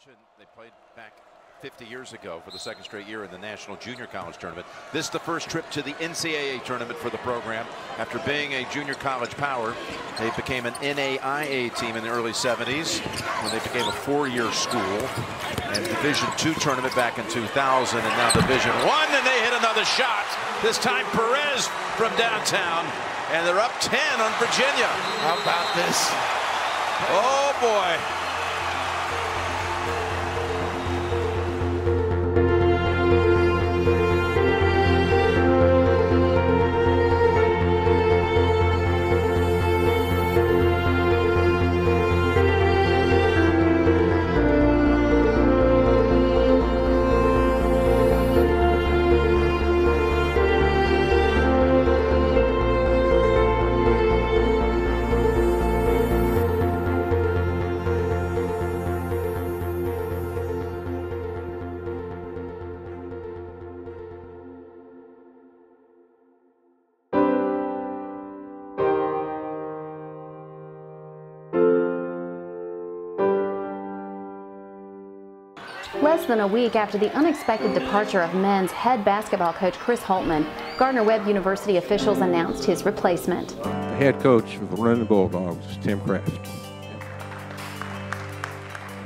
mentioned they played back 50 years ago for the second straight year in the National Junior College Tournament. This is the first trip to the NCAA tournament for the program. After being a junior college power, they became an NAIA team in the early 70s when they became a four-year school. And Division II tournament back in 2000, and now Division I, and they hit another shot. This time Perez from downtown, and they're up 10 on Virginia. How about this? Oh boy. Less than a week after the unexpected departure of men's head basketball coach Chris Holtmann, Gardner-Webb University officials announced his replacement. The head coach of the Brendan Bulldogs is Tim Kraft.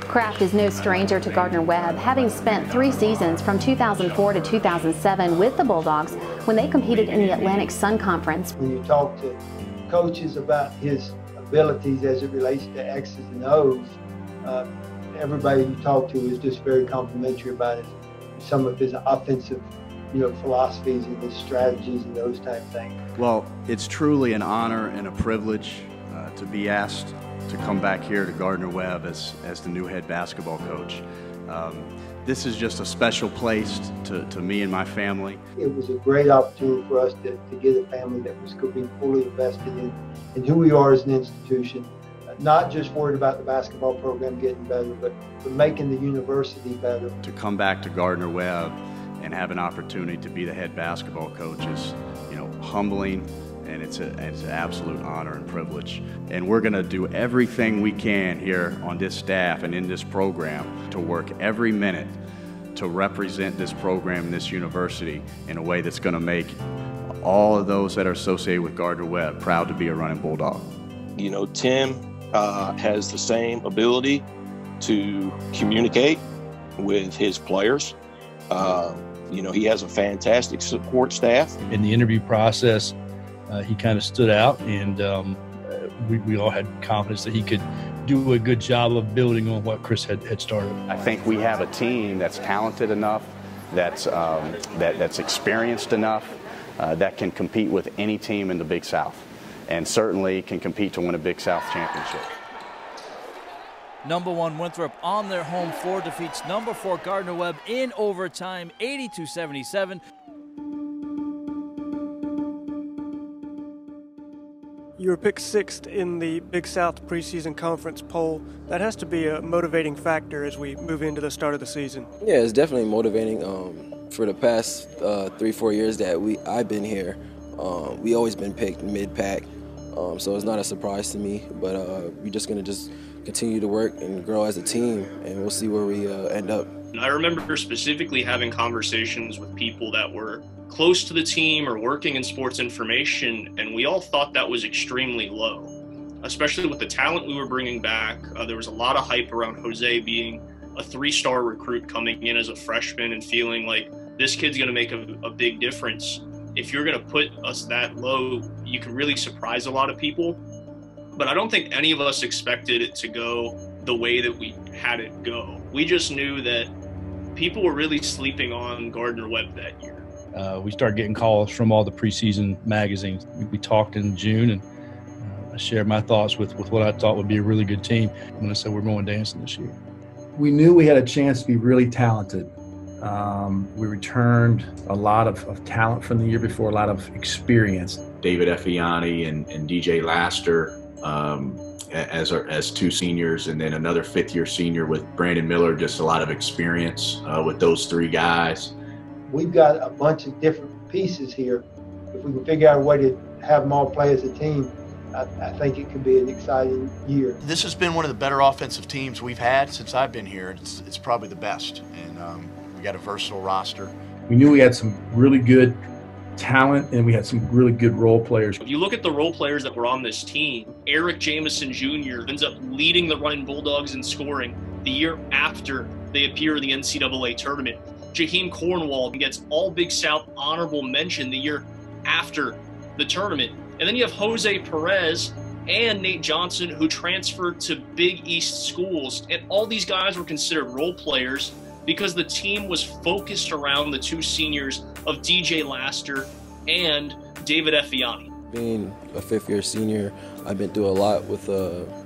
Kraft is no stranger to Gardner-Webb, having spent 3 seasons from 2004 to 2007 with the Bulldogs when they competed in the Atlantic Sun Conference. When you talk to coaches about his abilities as it relates to X's and O's, everybody you talk to is just very complimentary about it. Some of his offensive, philosophies and his strategies and those type of things. Well, it's truly an honor and a privilege to be asked to come back here to Gardner-Webb as the new head basketball coach. This is just a special place to me and my family. It was a great opportunity for us to get a family that was going to be fully invested in who we are as an institution. Not just worried about the basketball program getting better, but making the university better. To come back to Gardner-Webb and have an opportunity to be the head basketball coach is, humbling, and it's an absolute honor and privilege. And we're going to do everything we can here on this staff and in this program to work every minute to represent this program and this university in a way that's going to make all of those that are associated with Gardner-Webb proud to be a running Bulldog. Tim has the same ability to communicate with his players. He has a fantastic support staff. In the interview process, he kind of stood out, and we all had confidence that he could do a good job of building on what Chris had started. I think we have a team that's talented enough, that's experienced enough, that can compete with any team in the Big South, and certainly can compete to win a Big South championship. Number 1 Winthrop on their home floor defeats number 4 Gardner-Webb in overtime, 82-77. You were picked 6th in the Big South preseason conference poll. That has to be a motivating factor as we move into the start of the season. Yeah, it's definitely motivating. For the past 3-4 years that I've been here, we always been picked mid-pack, so it's not a surprise to me. But we're just gonna continue to work and grow as a team, and we'll see where we end up. I remember specifically having conversations with people that were close to the team or working in sports information, and we all thought that was extremely low, especially with the talent we were bringing back. There was a lot of hype around Jose being a 3-star recruit coming in as a freshman and feeling like this kid's going to make a big difference. If you're going to put us that low, you can really surprise a lot of people. But I don't think any of us expected it to go the way that we had it go. We just knew that people were really sleeping on Gardner-Webb that year. We started getting calls from all the preseason magazines. We talked in June, and I shared my thoughts with what I thought would be a really good team when I said we're going dancing this year. We knew we had a chance to be really talented. We returned a lot of talent from the year before, a lot of experience. David Effiani and DJ Laster as 2 seniors, and then another 5th-year senior with Brandon Miller, just a lot of experience with those 3 guys. We've got a bunch of different pieces here. If we can figure out a way to have them all play as a team, I think it could be an exciting year. This has been one of the better offensive teams we've had since I've been here. It's probably the best, and we got a versatile roster. We knew we had some really good talent, and we had some really good role players. If you look at the role players that were on this team, Eric Jamison Jr. ends up leading the Running Bulldogs in scoring the year after they appear in the NCAA tournament. Jaheim Cornwall gets all Big South honorable mention the year after the tournament. And then you have Jose Perez and Nate Johnson, who transferred to Big East schools. And all these guys were considered role players because the team was focused around the two seniors of DJ Laster and David Effiani. Being a fifth-year senior, I've been through a lot with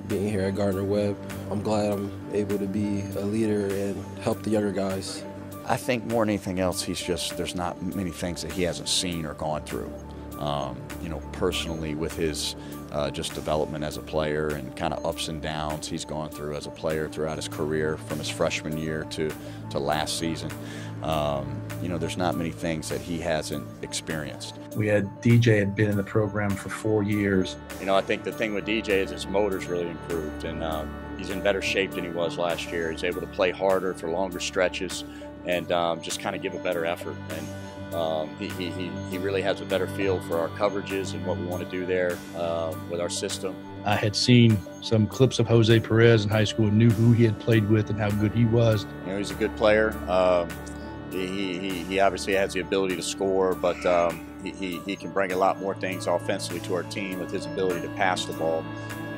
being here at Gardner-Webb. I'm glad I'm able to be a leader and help the younger guys. I think more than anything else, there's not many things that he hasn't seen or gone through. You know, personally with his just development as a player and kind of ups and downs he's gone through as a player throughout his career from his freshman year to last season. You know, there's not many things that he hasn't experienced. We had DJ had been in the program for 4 years. You know, I think the thing with DJ is his motor's really improved, and he's in better shape than he was last year. He's able to play harder for longer stretches and just kind of give a better effort. And he really has a better feel for our coverages and what we want to do there with our system. I had seen some clips of Jose Perez in high school and knew who he had played with and how good he was. You know, he's a good player. He obviously has the ability to score, but he can bring a lot more things offensively to our team with his ability to pass the ball.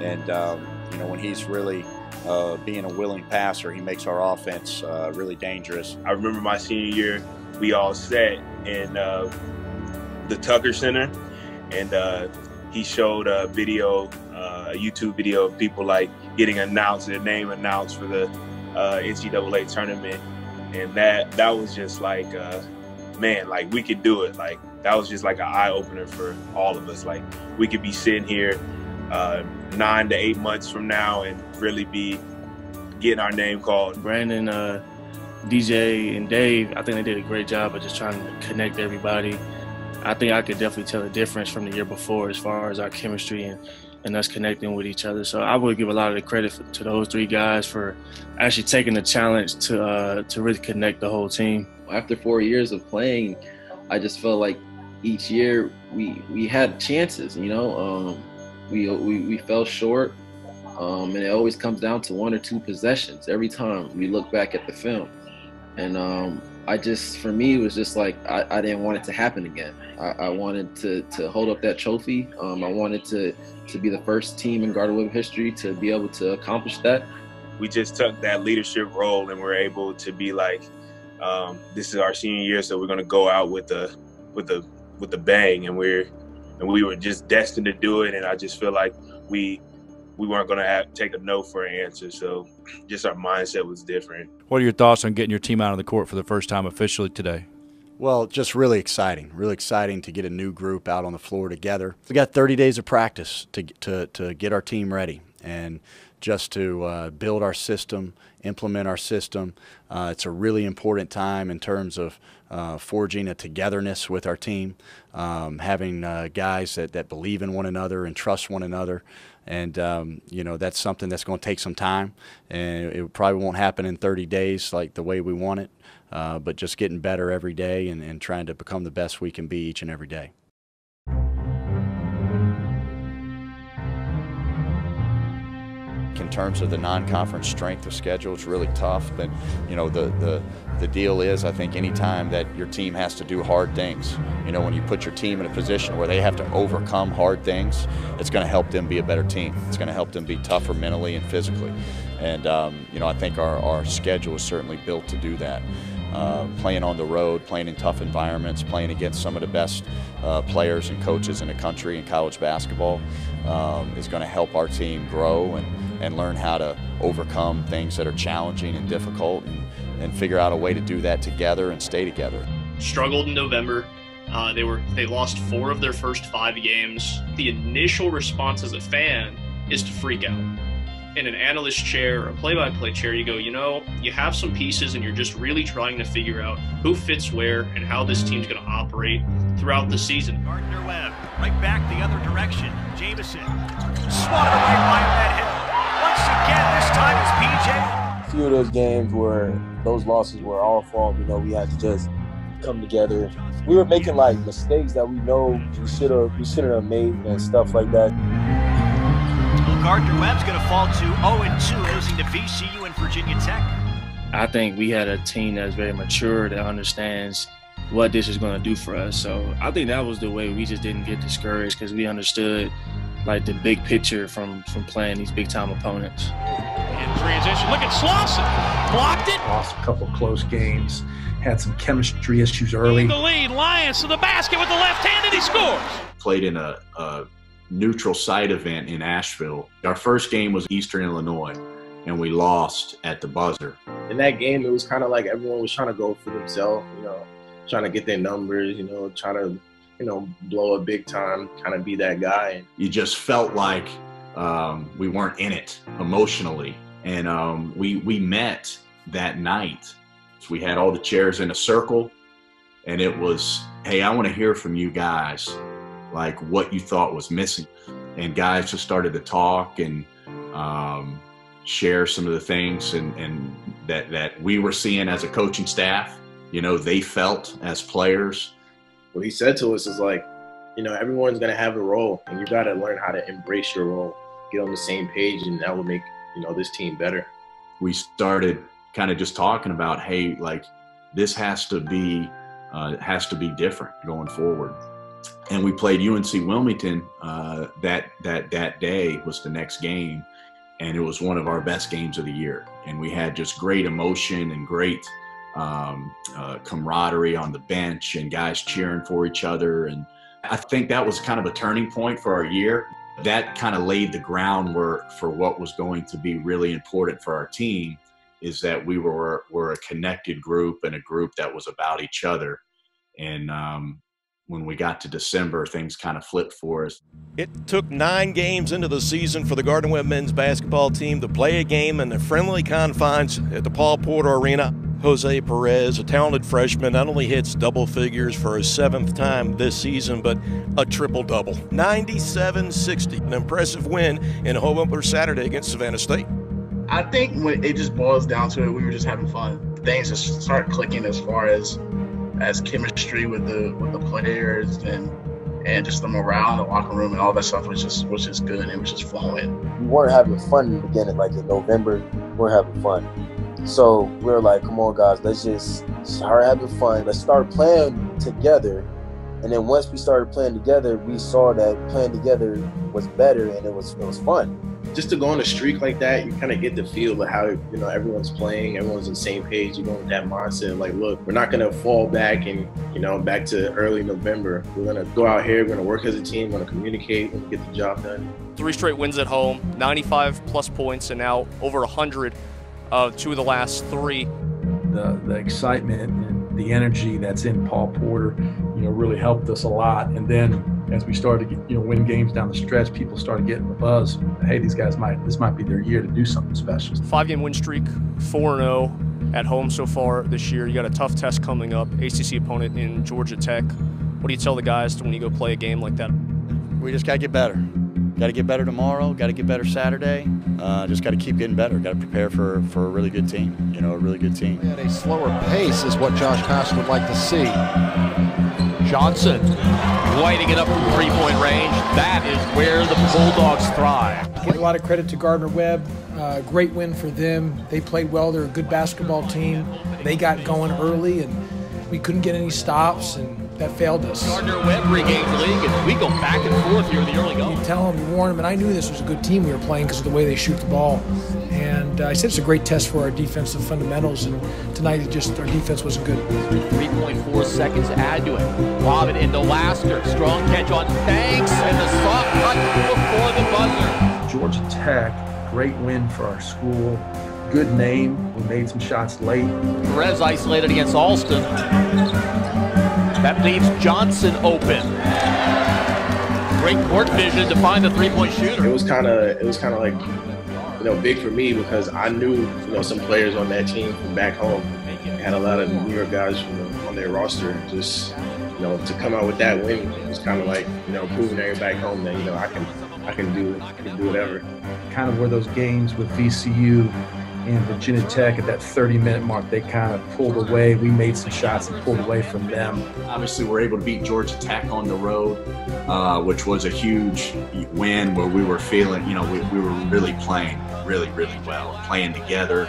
And you know, when he's really being a willing passer, he makes our offense really dangerous. I remember my senior year, we all sat in the Tucker Center, and he showed a video, a YouTube video of people like getting announced, their name announced for the NCAA tournament, and that was just like, man, like we could do it. Like that was just like an eye opener for all of us. Like we could be sitting here 9 to 8 months from now and really be getting our name called. Brandon, DJ, and Dave, I think they did a great job of just trying to connect everybody. I think I could definitely tell a difference from the year before as far as our chemistry and us connecting with each other. So I would give a lot of the credit to those three guys for actually taking the challenge to really connect the whole team. After 4 years of playing, I just felt like each year we had chances, you know. We fell short, and it always comes down to 1 or 2 possessions every time we look back at the film. And for me, it was just like I didn't want it to happen again. I wanted to hold up that trophy. I wanted to be the first team in Gardner-Webb history to be able to accomplish that. We just took that leadership role and we're able to be like, this is our senior year, so we're going to go out with a bang, and we were just destined to do it. And I just feel like we weren't going to take a no for an answer. So just our mindset was different. What are your thoughts on getting your team out on the court for the first time officially today? Well, just really exciting to get a new group out on the floor together. We got 30 days of practice to get our team ready and just to build our system, implement our system. It's a really important time in terms of forging a togetherness with our team, having guys that believe in one another and trust one another. And, you know, that's something that's going to take some time, and it probably won't happen in 30 days like the way we want it, but just getting better every day and trying to become the best we can be each and every day. In terms of the non-conference strength of schedule, it's really tough, but you know, the deal is, I think anytime that your team has to do hard things, you know, when you put your team in a position where they have to overcome hard things, it's going to help them be a better team. It's going to help them be tougher mentally and physically. And you know, I think our schedule is certainly built to do that. Playing on the road, playing in tough environments, playing against some of the best players and coaches in the country in college basketball is going to help our team grow and learn how to overcome things that are challenging and difficult and figure out a way to do that together and stay together. Struggled in November. They lost 4 of their first 5 games. The initial response as a fan is to freak out. In an analyst chair or a play-by-play chair, you go, you know, you have some pieces and you're just really trying to figure out who fits where and how this team's going to operate throughout the season. Gardner-Webb, right back the other direction. Jamison, swatted away by that hit. Once again, this time it's PJ. A few of those games where those losses were our fault. You know, we had to just come together. We were making like mistakes that we know we shouldn't have made and stuff like that. Well, Gardner-Webb's going to fall to 0-2, losing to VCU and Virginia Tech. I think we had a team that's very mature that understands what this is going to do for us. So I think that was the way we just didn't get discouraged, because we understood like the big picture from playing these big time opponents. In transition, look at Slauson, blocked it. Lost a couple close games, had some chemistry issues early. The lead, Lyons to the basket with the left hand, and he scores. Played in a neutral site event in Asheville. Our first game was Eastern Illinois, and we lost at the buzzer. In that game, it was kind of like everyone was trying to go for themselves, you know, trying to get their numbers, you know, trying to, you know, blow a big time, kind of be that guy. You just felt like we weren't in it emotionally. And we met that night. We had all the chairs in a circle, and it was, hey, I want to hear from you guys, like what you thought was missing. And guys just started to talk and share some of the things and that we were seeing as a coaching staff, you know, they felt as players. What he said to us is like, you know, everyone's going to have a role, and you got to learn how to embrace your role, get on the same page, and that will make, you know, this team better. We started kind of just talking about, hey, like this has to be different going forward. And we played UNC Wilmington that day was the next game, and it was one of our best games of the year. And we had just great emotion and great camaraderie on the bench and guys cheering for each other. And I think that was kind of a turning point for our year. That kind of laid the groundwork for what was going to be really important for our team, is that we were a connected group and a group that was about each other. And when we got to December, things kind of flipped for us. It took 9 games into the season for the Gardner-Webb men's basketball team to play a game in the friendly confines at the Paul Porter Arena. Jose Perez, a talented freshman, not only hits double figures for his 7th time this season, but a triple-double. 97-60, an impressive win in home opener Saturday against Savannah State. I think when it just boils down to it, we were just having fun. Things just started clicking as far as chemistry with the players and just the morale in the locker room and all that stuff was just good. It was just flowing. We weren't having fun in the beginning, like in November, we weren't having fun. So we were like, come on guys, let's just start having fun. Let's start playing together. And then once we started playing together, we saw that playing together was better and it was fun. Just to go on a streak like that, you kind of get the feel of how, you know, everyone's playing, everyone's on the same page. You're going with that mindset, like, look, we're not going to fall back and, you know, back to early November. We're going to go out here, we're going to work as a team, we're going to communicate, we're going to get the job done. 3 straight wins at home, 95-plus points, and now over 100 of 2 of the last 3. The excitement and the energy that's in Paul Porter, you know, really helped us a lot. And then as we started to get, you know, win games down the stretch, people started getting the buzz. Hey, these guys this might be their year to do something special. 5-game win streak, 4-0 at home so far this year. You got a tough test coming up, ACC opponent in Georgia Tech. What do you tell the guys when you go play a game like that? We just got to get better. Got to get better tomorrow, got to get better Saturday. Just got to keep getting better. Got to prepare for a really good team, you know, a really good team. At a slower pace is what Josh Costa would like to see. Johnson lighting it up from 3-point range. That is where the Bulldogs thrive. Give a lot of credit to Gardner-Webb. Great win for them. They played well. They're a good basketball team. They got going early, and we couldn't get any stops, and that failed us. Gardner-Webb regained the league, and we go back and forth here in the early going. You tell them, you warn them, and I knew this was a good team we were playing because of the way they shoot the ball. And I said it's a great test for our defensive fundamentals, and tonight our defense wasn't good. 3.4 seconds to add to it. Lob it into Laster. Strong catch on Thanks, and the soft cut before the buzzer. Georgia Tech, great win for our school. Good name. We made some shots late. Perez isolated against Alston. That leaves Johnson open. Great court vision to find the 3-point shooter. It was kind of like, you know, big for me because I knew, you know, some players on that team from back home. They had a lot of New York guys on their roster. Just you know, to come out with that win, it was kind of like, you know, proving everybody home that, you know, I can do whatever. Kind of were those games with VCU and Virginia Tech at that 30-minute mark, they kind of pulled away. We made some shots and pulled away from them. Obviously, we're able to beat Georgia Tech on the road, which was a huge win where we were feeling, you know, we were really playing really well, playing together.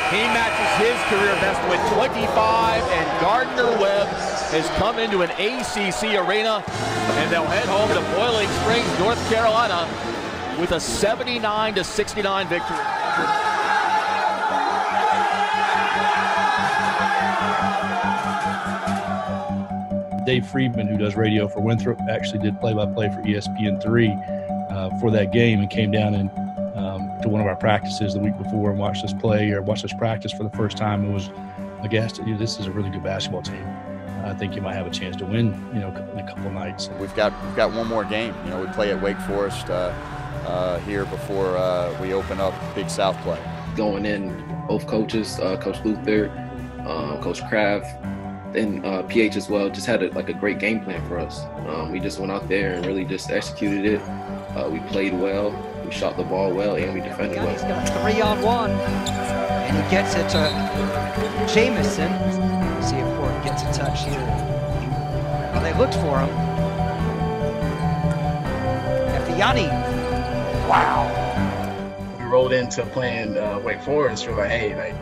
He matches his career best with 25, and Gardner-Webb has come into an ACC arena, and they'll head home to Boiling Springs, North Carolina, with a 79-69 victory. Dave Friedman, who does radio for Winthrop, actually did play-by-play for ESPN3 for that game, and came down and to one of our practices the week before and watched us play or watched us practice for the first time, and was aghast at, this is a really good basketball team. I think you might have a chance to win, in a couple nights. We've got one more game. We play at Wake Forest here before we open up Big South play. Going in, both coaches, Coach Luther, Coach Kraft, and PH as well, just had a great game plan for us. We just went out there and really just executed it. We played well, we shot the ball well, and we defended well. He's got 3-on-1, and he gets it to Jamison. See if Ford gets a touch here. Well, they looked for him. Efiani. Wow. We rolled into playing Wake Forest. We're like, hey,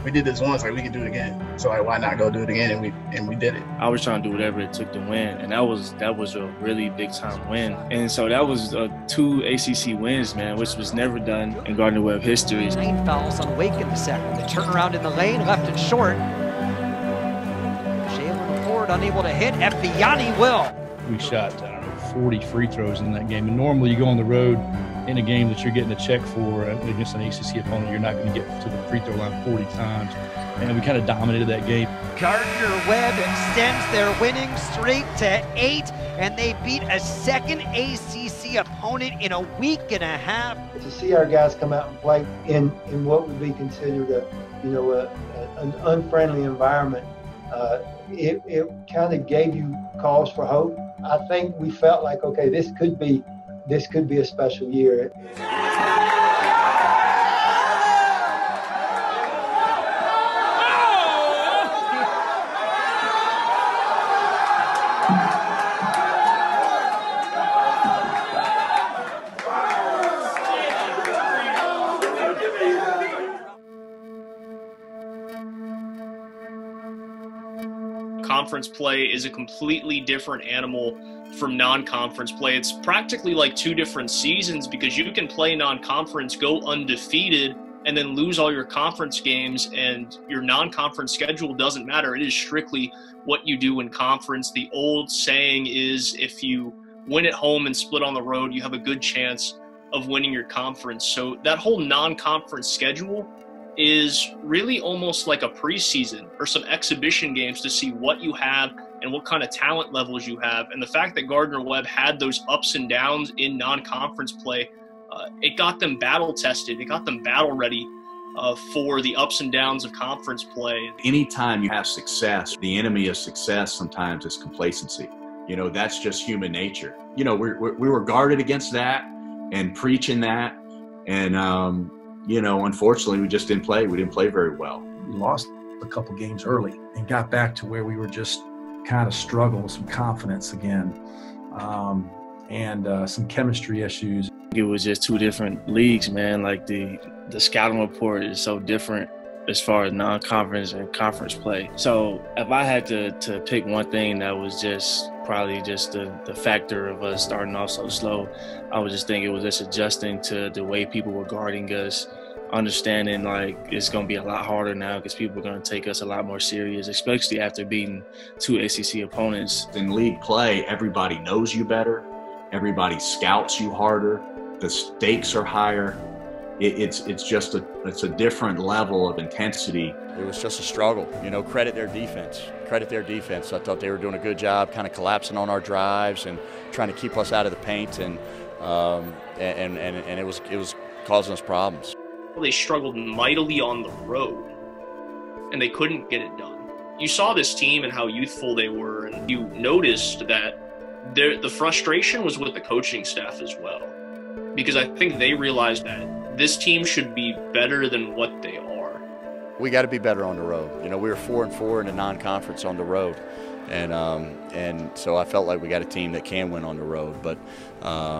we did this once, we can do it again. So why not go do it again? And we did it. I was trying to do whatever it took to win, and that was a really big time win. And so that was 2 ACC wins, man, which was never done in Gardner-Webb history. 9 fouls on Wake in the second. The turnaround in the lane, left and short. Jalen Ford unable to hit. Efiani will. We shot, 40 free throws in that game. And normally you go on the road in a game that you're getting a check for against an ACC opponent, you're not going to get to the free throw line 40 times. And we kind of dominated that game. Gardner-Webb extends their winning streak to 8, and they beat a second ACC opponent in a week and a half. To see our guys come out and play in what would be considered an unfriendly environment, it kind of gave you cause for hope. I think we felt like, okay, this could be a special year. Conference play is a completely different animal from non-conference play. It's practically like 2 different seasons, because you can play non-conference, go undefeated, and then lose all your conference games, and your non-conference schedule doesn't matter. It is strictly what you do in conference. The old saying is, if you win at home and split on the road, you have a good chance of winning your conference. So that whole non-conference schedule is really almost like a preseason or some exhibition games to see what you have and what kind of talent levels you have. And the fact that Gardner-Webb had those ups and downs in non-conference play, it got them battle tested. It got them battle ready for the ups and downs of conference play. Anytime you have success, the enemy of success sometimes is complacency. That's just human nature. We were guarded against that and preaching that. And, unfortunately, we just didn't play. We didn't play very well. We lost a couple games early and got back to where we were just kind of struggling with some confidence again, and some chemistry issues. It was just 2 different leagues, man. Like the scouting report is so different as far as non-conference and conference play. So if I had to pick one thing that was just probably just the factor of us starting off so slow, I would just think it was just adjusting to the way people were guarding us, understanding like it's going to be a lot harder now because people are going to take us a lot more serious, especially after beating 2 ACC opponents. In league play, everybody knows you better. Everybody scouts you harder. The stakes are higher. It's a different level of intensity. It was just a struggle. Credit their defense. Credit their defense. I thought they were doing a good job kind of collapsing on our drives and trying to keep us out of the paint, and it was causing us problems. They struggled mightily on the road, and they couldn't get it done. You saw this team and how youthful they were, and you noticed that the frustration was with the coaching staff as well, because I think they realized that this team should be better than what they are. We got to be better on the road. You know, we were 4-4 in the non-conference on the road, and so I felt like we got a team that can win on the road. But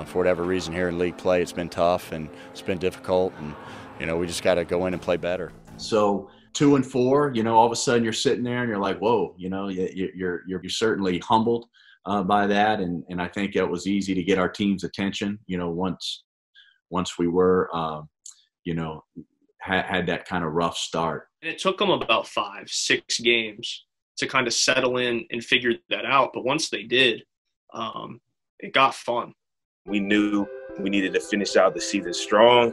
for whatever reason here in league play, it's been tough and it's been difficult, and you know, we just got to go in and play better. So 2-4, you know, all of a sudden you're sitting there and you're like, whoa, you know, you're certainly humbled by that, and I think it was easy to get our team's attention. You know, once we were, you know, had that kind of rough start. And it took them about 5-6 games to kind of settle in and figure that out. But once they did, it got fun. We knew we needed to finish out the season strong,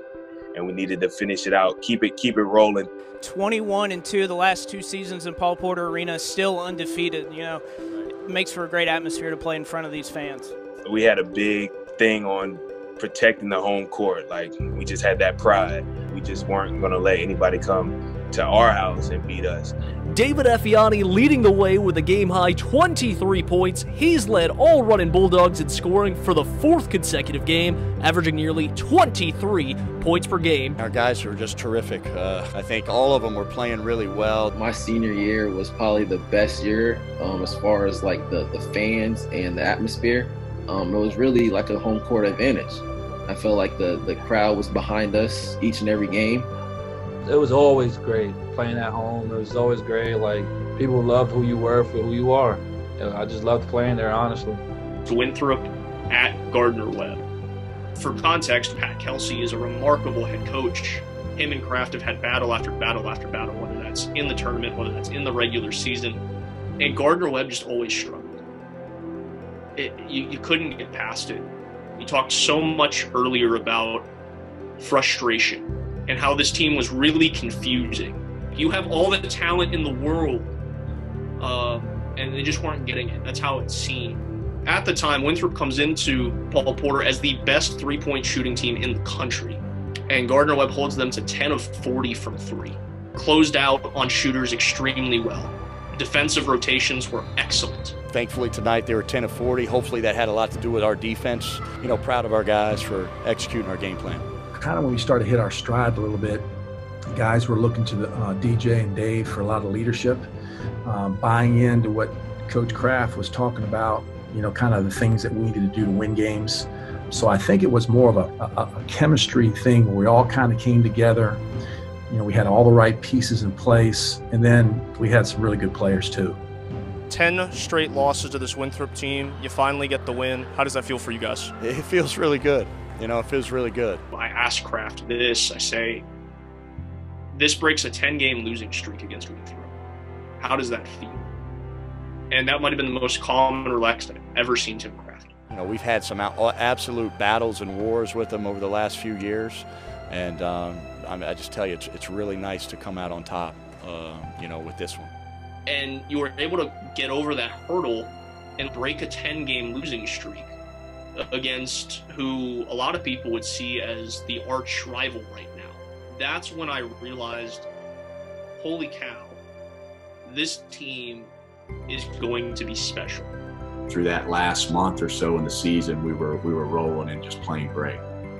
and we needed to finish it out, keep it rolling. 21-2 the last 2 seasons in Paul Porter Arena, still undefeated. You know, it makes for a great atmosphere to play in front of these fans. We had a big thing on protecting the home court. Like, we just had that pride. We just weren't going to let anybody come to our house and beat us. David Effiani leading the way with a game-high 23 points. He's led all running Bulldogs in scoring for the 4th consecutive game, averaging nearly 23 points per game. Our guys are just terrific. I think all of them were playing really well. My senior year was probably the best year as far as like the fans and the atmosphere. It was really like a home court advantage. I felt like the crowd was behind us each and every game. It was always great playing at home. It was always great. Like, people loved who you were for who you are. And I just loved playing there, honestly. Winthrop at Gardner-Webb. For context, Pat Kelsey is a remarkable head coach. Him and Kraft have had battle after battle after battle, whether that's in the tournament, whether that's in the regular season. And Gardner-Webb just always struggled. You couldn't get past it. You talked so much earlier about frustration and how this team was really confusing. You have all the talent in the world, and they just weren't getting it. That's how it seemed. At the time, Winthrop comes into Paul Porter as the best three-point shooting team in the country, and Gardner-Webb holds them to 10 of 40 from 3. Closed out on shooters extremely well. Defensive rotations were excellent. Thankfully tonight they were 10 of 40. Hopefully that had a lot to do with our defense. You know, proud of our guys for executing our game plan. Kind of when we started to hit our stride a little bit, guys were looking to the DJ and Dave for a lot of leadership, buying into what Coach Kraft was talking about, you know, kind of the things that we needed to do to win games. So I think it was more of a chemistry thing where we all kind of came together. You know, we had all the right pieces in place, and then we had some really good players too. 10 straight losses to this Winthrop team. You finally get the win. How does that feel for you guys? It feels really good. You know, it feels really good. I asked Kraft this. I say, this breaks a 10-game losing streak against Winthrop. How does that feel? And that might have been the most calm and relaxed I've ever seen Tim Kraft. You know, we've had some absolute battles and wars with them over the last few years. And I just tell you, it's really nice to come out on top, you know, with this one. And you were able to get over that hurdle and break a 10-game losing streak against who a lot of people would see as the arch rival right now. That's when I realized, holy cow, this team is going to be special. Through that last month or so in the season, we were rolling and just playing great.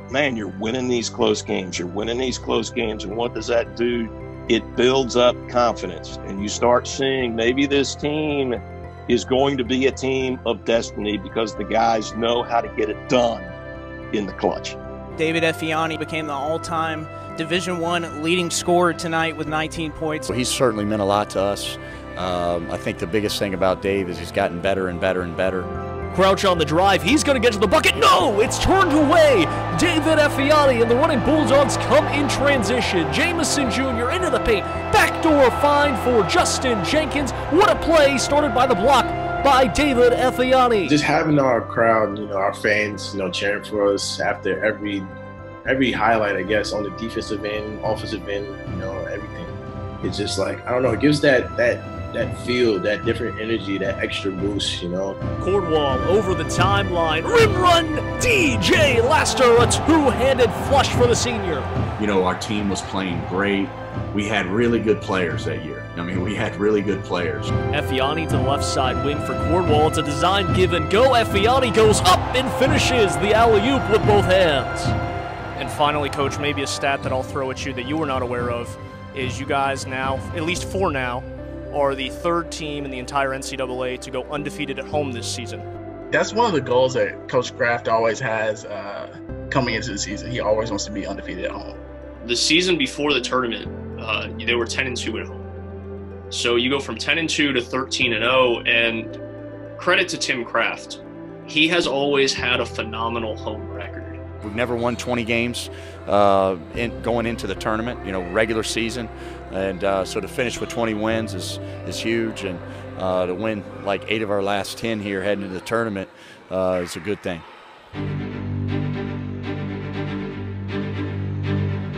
Man, you're winning these close games. You're winning these close games. And what does that do? It builds up confidence. And you start seeing maybe this team is going to be a team of destiny because the guys know how to get it done in the clutch. David Effiani became the all-time Division I leading scorer tonight with 19 points. Well, he's certainly meant a lot to us. I think the biggest thing about Dave is he's gotten better and better and better. Crouch on the drive, he's going to get to the bucket. No, it's turned away. David Effiani and the running Bulldogs come in transition. Jamison Jr. into the paint. Backdoor find for Justin Jenkins. What a play, started by the block by David Effiani. Just having our crowd, you know, our fans, you know, cheering for us after every highlight, I guess, on the defensive end, offensive end, you know, everything. It's just like, I don't know, it gives that feel, that different energy, that extra boost, you know. Cornwall over the timeline. Rim run, DJ Laster, a two-handed flush for the senior. You know, our team was playing great. we had really good players that year. I mean, we had really good players. Effiani to the left side wing for Cornwall. It's a design give and go. Effiani goes up and finishes the alley-oop with both hands. And finally, Coach, maybe a stat that I'll throw at you that you were not aware of is you guys now, at least for now, are the third team in the entire NCAA to go undefeated at home this season. That's one of the goals that Coach Kraft always has coming into the season. He always wants to be undefeated at home. The season before the tournament, they were 10-2 at home. So you go from 10-2 to 13-0, and credit to Tim Kraft. He has always had a phenomenal home record. We've never won 20 games going into the tournament, regular season. And so to finish with 20 wins is huge. And to win like 8 of our last 10 here heading into the tournament is a good thing.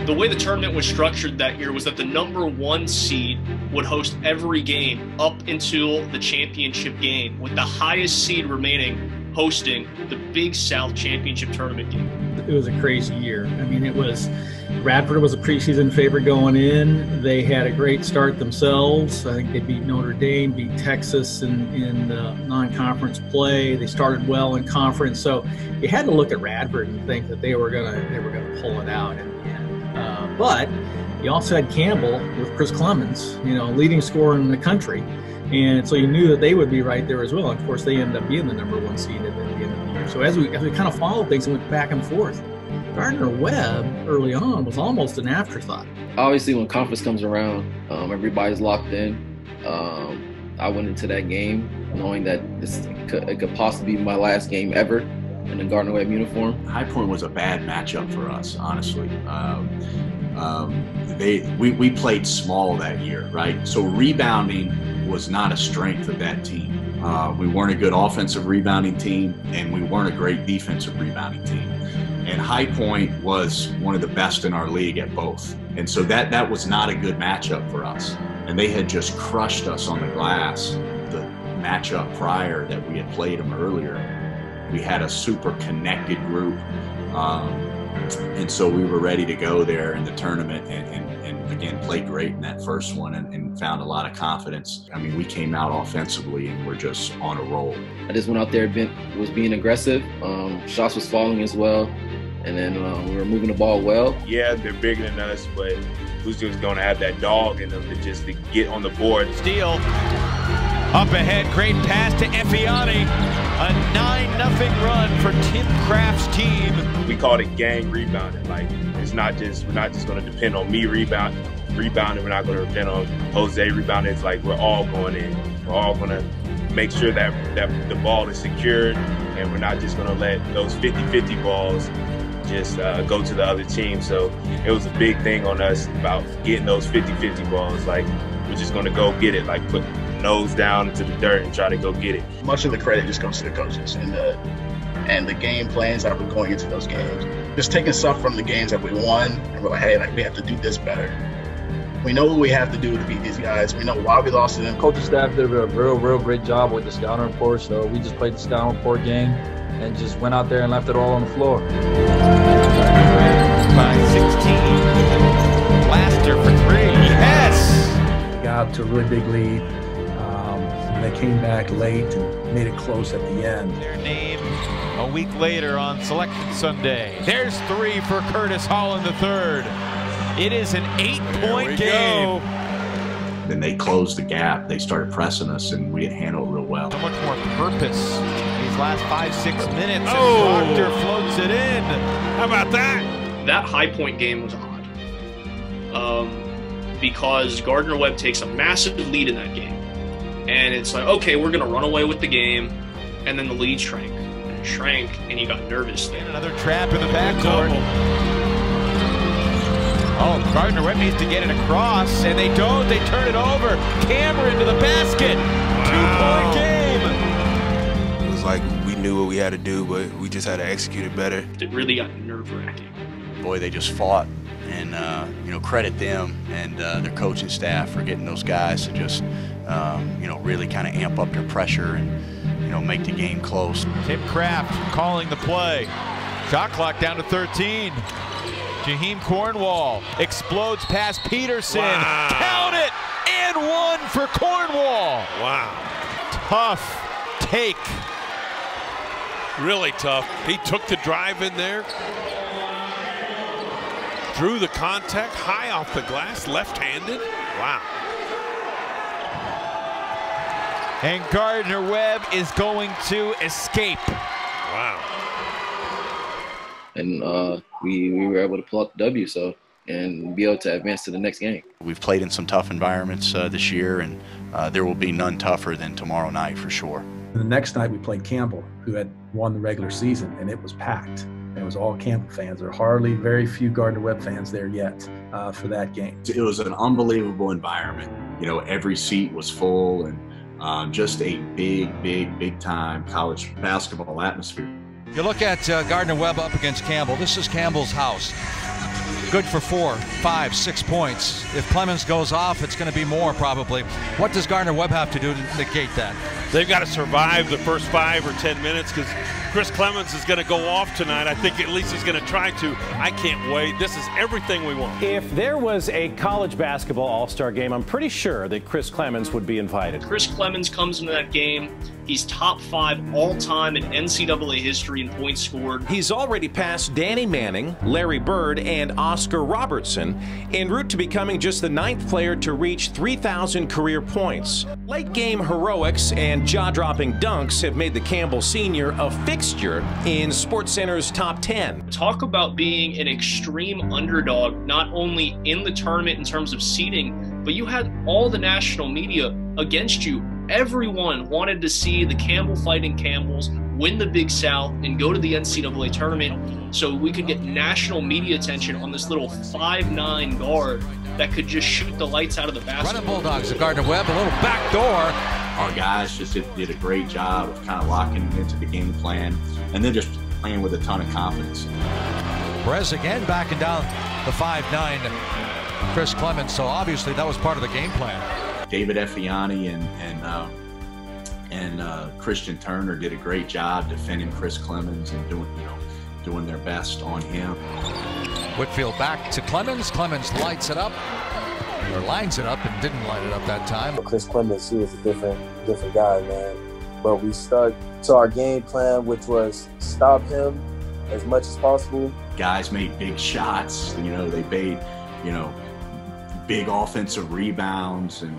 The way the tournament was structured that year was that the #1 seed would host every game up until the championship game, with the highest seed remaining hosting the Big South Championship Tournament game. It was a crazy year. I mean, Radford was a preseason favorite going in. They had a great start themselves. I think they beat Notre Dame, beat Texas in non-conference play. They started well in conference, so you had to look at Radford and think that they were gonna pull it out. But you also had Campbell with Chris Clemens, leading scorer in the country. And so you knew that they would be right there as well. And of course, they ended up being the #1 seed at the end of the year. So as we kind of followed things and went back and forth, Gardner-Webb early on was almost an afterthought. Obviously, when conference comes around, everybody's locked in. I went into that game knowing that it could possibly be my last game ever in the Gardner-Webb uniform. High Point was a bad matchup for us, honestly. We played small that year, right? So rebounding was not a strength of that team. We weren't a good offensive rebounding team, and we weren't a great defensive rebounding team. And High Point was one of the best in our league at both. And so that was not a good matchup for us. And they had just crushed us on the glass. The matchup prior that we had played them earlier, we had a super connected group. And so we were ready to go there in the tournament and again, played great in that first one and found a lot of confidence. I mean, we came out offensively and we're just on a roll. I just went out there, was being aggressive. Shots was falling as well. And then we were moving the ball well. Yeah, they're bigger than us, but who's just going to have that dog in them to get on the board. Steele up ahead, great pass to Effiani. A 9-0 run for Tim Kraft's team. We called it gang rebounding. Like, we're not just going to depend on me rebounding. We're not going to depend on Jose rebounding. It's like we're all going in. We're all going to make sure that the ball is secured, and we're not just going to let those 50-50 balls just go to the other team. So it was a big thing on us about getting those 50-50 balls. Like, we're just going to go get it. Like, put nose down into the dirt and try to go get it. Much of the credit just comes to the coaches and the game plans that we're going into those games. Just taking stuff from the games that we won, and we're like, hey, we have to do this better. We know what we have to do to beat these guys. We know why we lost to them. Coaching staff did a real great job with the scouting report, so we just played the scouting report game and just went out there and left it all on the floor. By 16. Blaster for 3. Yes! Got to a really big lead. They came back late and made it close at the end. Their name a week later on Selection Sunday. There's 3 for Curtis Holland III. It is an 8-point game. Then they closed the gap. They started pressing us, and we had handled it real well. So much more purpose these last 5-6 minutes. And Proctor floats it in. How about that? That High Point game was odd because Gardner-Webb takes a massive lead in that game. And it's like, okay, we're going to run away with the game. And then the lead shrank. And it shrank, and you got nervous there. Another trap in the backcourt. Oh, Gardner-Webb needs to get it across, and they don't. They turn it over. Cameron to the basket. Wow. 2-point game. It was like we knew what we had to do, but we just had to execute it better. It really got nerve-wracking. Boy, they just fought. And, credit them and their coaching staff for getting those guys to just, really kind of amp up their pressure and, make the game close. Tim Kraft calling the play. Shot clock down to 13. Jaheim Cornwall explodes past Peterson. Wow. Count it! And one for Cornwall. Wow. Tough take. Really tough. He took the drive in there. Drew the contact high off the glass, left-handed. Wow. And Gardner-Webb is going to escape. Wow. And we were able to pull out the W, and be able to advance to the next game. We've played in some tough environments this year, and there will be none tougher than tomorrow night for sure. And the next night we played Campbell, who had won the regular season, and it was packed. And it was all Campbell fans. There are very few Gardner-Webb fans there yet for that game. It was an unbelievable environment. You know, every seat was full, and just a big time college basketball atmosphere. You look at Gardner-Webb up against Campbell. This is Campbell's house. Good for 4, 5, 6 points. If Clemens goes off, it's going to be more probably. What does Gardner-Webb have to do to negate that? They've got to survive the first 5 or 10 minutes because Chris Clemens is going to go off tonight. I think at least he's going to try to. I can't wait. This is everything we want. If there was a college basketball all-star game, I'm pretty sure that Chris Clemens would be invited. Chris Clemens comes into that game. He's top 5 all-time in NCAA history in points scored. He's already passed Danny Manning, Larry Bird, and Oscar Robertson, en route to becoming just the 9th player to reach 3,000 career points. Late-game heroics and jaw-dropping dunks have made the Campbell Senior a fixture in SportsCenter's top 10. Talk about being an extreme underdog, not only in the tournament in terms of seeding, but you had all the national media against you. Everyone wanted to see the Campbell Fighting Campbells win the Big South and go to the NCAA tournament so we could get national media attention on this little 5'9" guard that could just shoot the lights out of the basket. Brendan Bulldogs at Gardner-Webb, a little back door. Our guys just did a great job of kind of locking into the game plan and then just playing with a ton of confidence. Perez again backing down the 5'9" Chris Clemens, so obviously that was part of the game plan. David Effiani and Christian Turner did a great job defending Chris Clemens and doing their best on him. Whitfield back to Clemens. Clemens lights it up, or lines it up, and didn't light it up that time. Chris Clemens, he was a different guy, man. But we stuck to our game plan, which was stop him as much as possible. Guys made big shots. They made big offensive rebounds and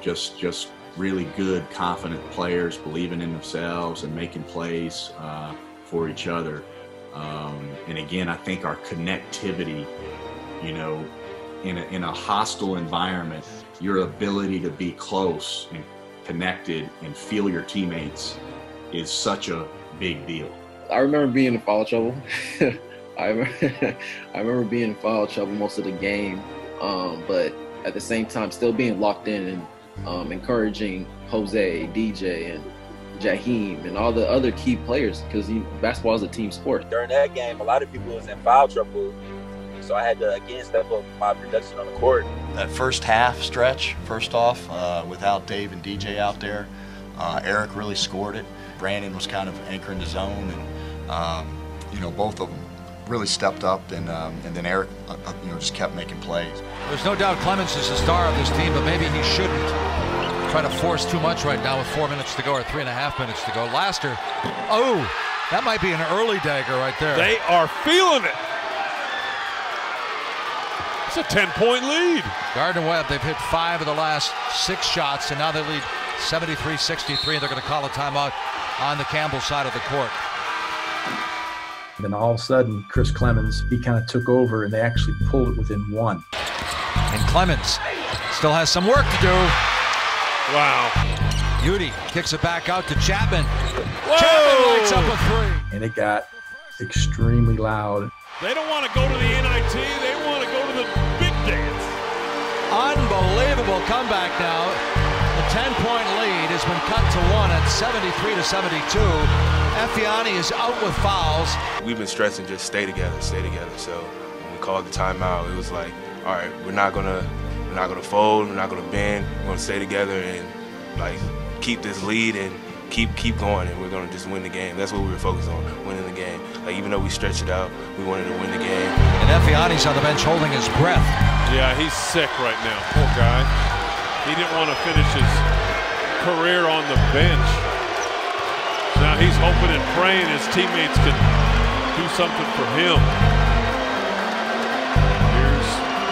just really good, confident players believing in themselves and making plays for each other. And again, I think our connectivity, in a hostile environment, your ability to be close and connected and feel your teammates is such a big deal. I remember being in foul trouble. I remember being in foul trouble most of the game, but at the same time still being locked in and encouraging Jose, DJ, and Jaheim, and all the other key players, because basketball is a team sport. During that game, a lot of people was in foul trouble, so I had to again step up my production on the court. That first half stretch, first off, without Dave and DJ out there, Eric really scored it. Brandon was kind of anchoring the zone, and both of them really stepped up, and then Eric just kept making plays. There's no doubt Clemens is the star of this team, but maybe he shouldn't try to force too much right now with 4 minutes to go, or 3.5 minutes to go. Laster, oh, that might be an early dagger right there. They are feeling it. It's a 10-point lead. Gardner-Webb, they've hit 5 of the last 6 shots, and now they lead 73-63, and they're going to call a timeout on the Campbell side of the court. And then all of a sudden, Chris Clemens, he kind of took over, and they actually pulled it within 1. And Clemens still has some work to do. Wow. Udy kicks it back out to Chapman. Whoa! Chapman lights up a 3. And it got extremely loud. They don't want to go to the NIT. They want to go to the big dance. Unbelievable comeback now. The 10-point lead has been cut to 1 at 73-72. Effiani is out with fouls. We've been stressing just stay together, stay together. So when we called the timeout, it was like, all right, we're not gonna fold, we're not gonna bend, we're gonna stay together and keep this lead and keep going, and we're gonna just win the game. That's what we were focused on, winning the game. Like, even though we stretched it out, we wanted to win the game. And Effiani's on the bench holding his breath. Yeah, he's sick right now, poor guy. He didn't want to finish his career on the bench. Now he's hoping and praying his teammates can do something for him. Here's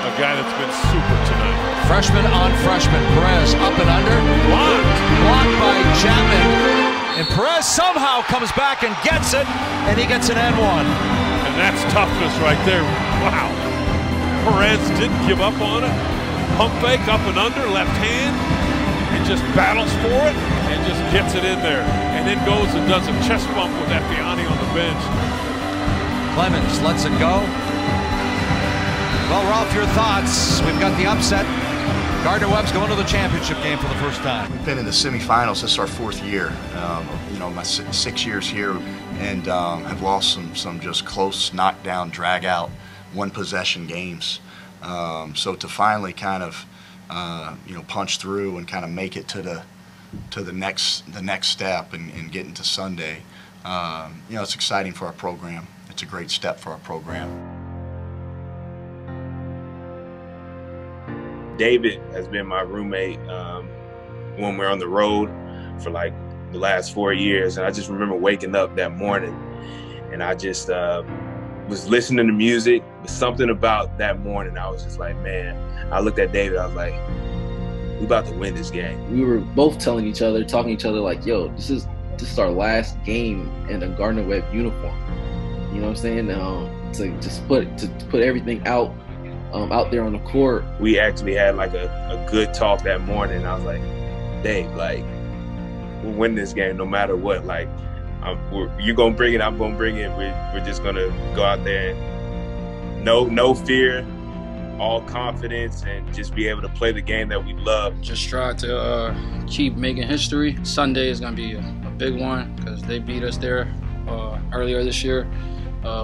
a guy that's been super tonight. Freshman on freshman. Perez up and under. Blocked by Chapman. And Perez somehow comes back and gets it, and he gets an N1. And that's toughness right there. Wow. Perez didn't give up on it. Pump fake up and under, left hand, and just battles for it and just gets it in there. And then goes and does a chest bump with Effiani on the bench. Clemens lets it go. Well, Ralph, your thoughts? We've got the upset. Gardner-Webb's going to the championship game for the first time. We've been in the semifinals. This is our 4th year. You know, my 6 years here, and have lost some just close knockdown, drag out, one possession games. So to finally kind of you know, punch through and kind of make it to the next step and get into Sunday, you know, it's exciting for our program. It's a great step for our program. David has been my roommate when we're on the road for like the last 4 years. And I just remember waking up that morning and I just was listening to music. But something about that morning, I was just like, man, I looked at David, I was like, we about to win this game. We were both telling each other, talking to each other like, yo, this is our last game in a Gardner-Webb uniform. You know what I'm saying? To just put everything out there on the court. We actually had like a good talk that morning. I was like, Dave, like, we'll win this game no matter what. Like, you're gonna bring it, I'm gonna bring it. We're just gonna go out there and no fear, all confidence, and just be able to play the game that we love. Just try to keep making history. Sunday is gonna be a big one because they beat us there earlier this year.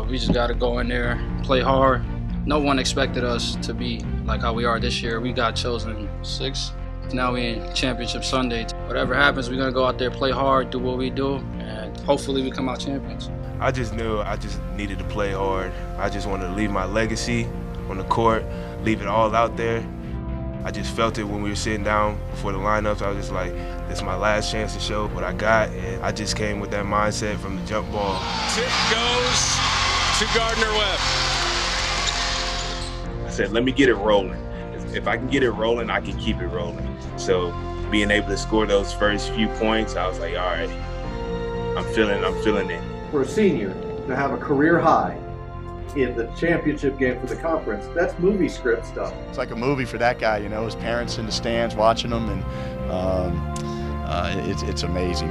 We just gotta go in there, play hard. No one expected us to be like how we are this year. We got chosen 6th. Now we in championship Sunday. Whatever happens, we're gonna go out there, play hard, do what we do, and hopefully we come out champions. I just knew I just needed to play hard. I just wanted to leave my legacy on the court, leave it all out there. I just felt it when we were sitting down before the lineups. I was just like, this is my last chance to show what I got, and I just came with that mindset from the jump ball. Tip goes to Gardner-Webb. I said, let me get it rolling. If I can get it rolling, I can keep it rolling. So being able to score those first few points, I was like, all right, I'm feeling it. For a senior to have a career high in the championship game for the conference, that's movie script stuff. It's like a movie for that guy, you know, his parents in the stands watching him, and it's amazing.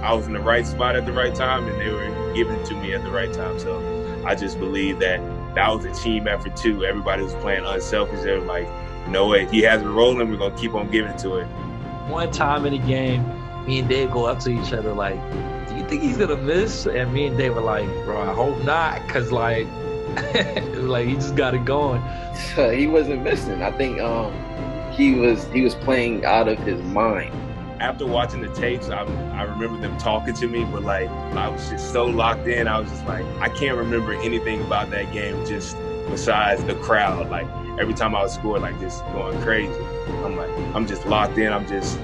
I was in the right spot at the right time, and they were giving it to me at the right time. So I just believe that was a team effort too. Everybody was playing unselfish. They were like, no way, he has it rolling, we're gonna keep on giving it to it. One time in the game, me and Dave go up to each other like, do you think he's gonna miss? And me and Dave were like, bro, I hope not, cause like, like he just got it going. He wasn't missing. I think he was playing out of his mind. After watching the tapes, I remember them talking to me, but like I was just so locked in. I was just like, I can't remember anything about that game just besides the crowd. Like every time I would score, like just going crazy. I'm like, I'm just locked in. I'm just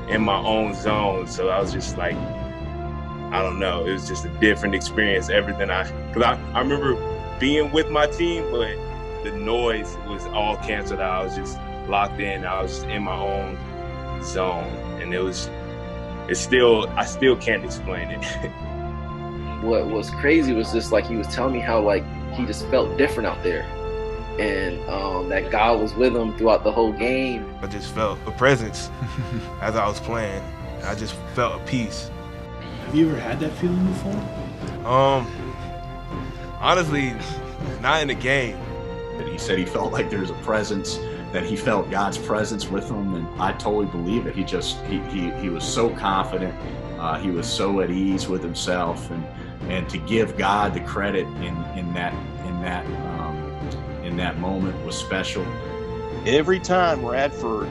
in my own zone. So I was just like, I don't know. It was just a different experience because I remember being with my team, but the noise was all canceled out. I was just locked in. I was just in my own zone. And I still can't explain it. What was crazy was just like he was telling me how like he just felt different out there, and that God was with him throughout the whole game. I just felt a presence as I was playing. I just felt a peace. Have you ever had that feeling before? Honestly, not in the game. He said he felt like there was a presence, that he felt God's presence with him, and I totally believe it. He was so confident, he was so at ease with himself, and to give God the credit in that moment was special. Every time Radford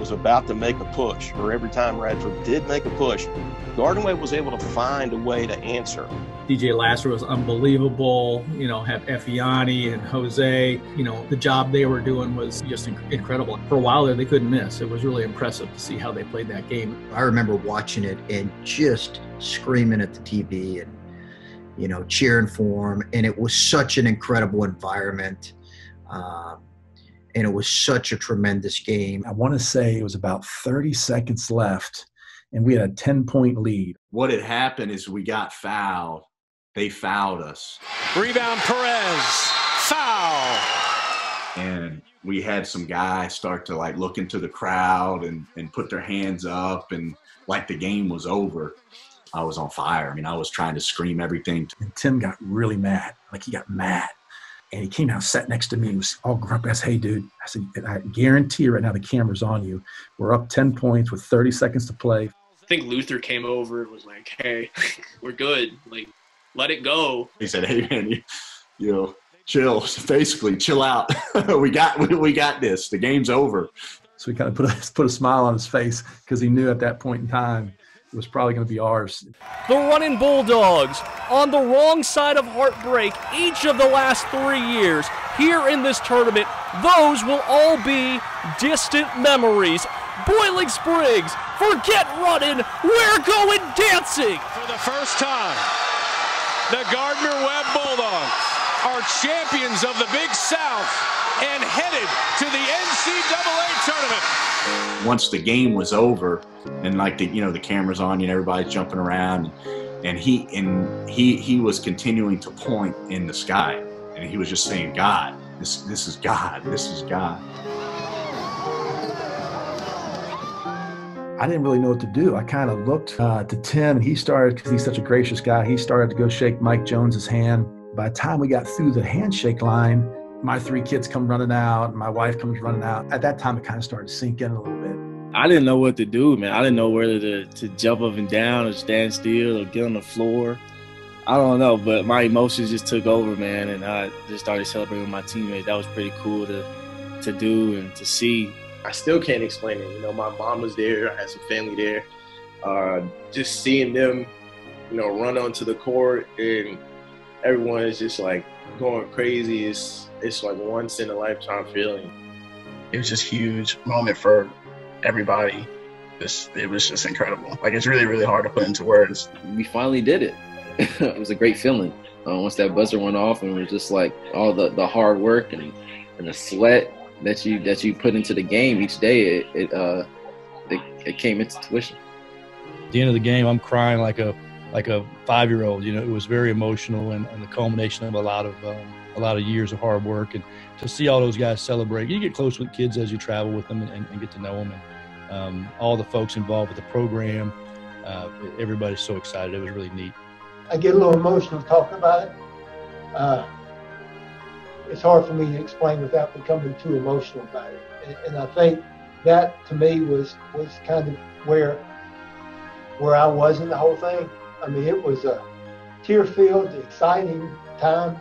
was about to make a push, or every time Radford did make a push, Gardner-Webb was able to find a way to answer. DJ Lasser was unbelievable, you know, have Effiani and Jose, you know, the job they were doing was just incredible. For a while there, they couldn't miss. It was really impressive to see how they played that game. I remember watching it and just screaming at the TV and, you know, cheering for them. And it was such an incredible environment. And it was such a tremendous game. I want to say it was about 30 seconds left, and we had a 10-point lead. What had happened is we got fouled. They fouled us. Rebound, Perez. Foul. And we had some guys start to like look into the crowd and put their hands up, and like the game was over. I was on fire. I mean, I was trying to scream everything. And Tim got really mad. Like, he got mad. And he came out, sat next to me. He was all grumpy. I said, hey, dude, I said, I guarantee right now the camera's on you. We're up 10 points with 30 seconds to play. I think Luther came over and was like, hey, we're good. Like, let it go. He said, hey, man, you know, chill. Basically, chill out. we got this. The game's over. So he kind of put a smile on his face because he knew at that point in time it was probably going to be ours. The Runnin' Bulldogs on the wrong side of heartbreak each of the last 3 years here in this tournament. Those will all be distant memories. Boiling Springs, forget running, we're going dancing. For the first time, the Gardner-Webb Bulldogs are champions of the Big South and headed to the NCAA tournament. Once the game was over, and like the camera's on you and everybody's jumping around, and he was continuing to point in the sky, and he was just saying, God, this is God, this is God. I didn't really know what to do. I kind of looked to Tim, and he started, because he's such a gracious guy, he started to go shake Mike Jones's hand. By the time we got through the handshake line, my 3 kids come running out, and my wife comes running out. At that time, it kind of started to sink in a little bit. I didn't know what to do, man. I didn't know whether to jump up and down or stand still or get on the floor. I don't know, but my emotions just took over, man, and I just started celebrating with my teammates. That was pretty cool to do and to see. I still can't explain it. You know, my mom was there. I had some family there. Just seeing them, you know, run onto the court and everyone is just like going crazy. It's like once in a lifetime feeling. It was just a huge moment for everybody. It was just incredible. Like, it's really, really hard to put into words. We finally did it. It was a great feeling. Once that buzzer went off, and it was just like all the hard work and the sweat that you put into the game each day, it came into tuition. At the end of the game, I'm crying like a 5-year-old. You know, it was very emotional and the culmination of a lot of years of hard work. And to see all those guys celebrate, you get close with kids as you travel with them and get to know them. And all the folks involved with the program, everybody's so excited. It was really neat. I get a little emotional talking about it. It's hard for me to explain without becoming too emotional about it. And I think that, to me, was kind of where I was in the whole thing. I mean, it was a tear-filled, exciting time.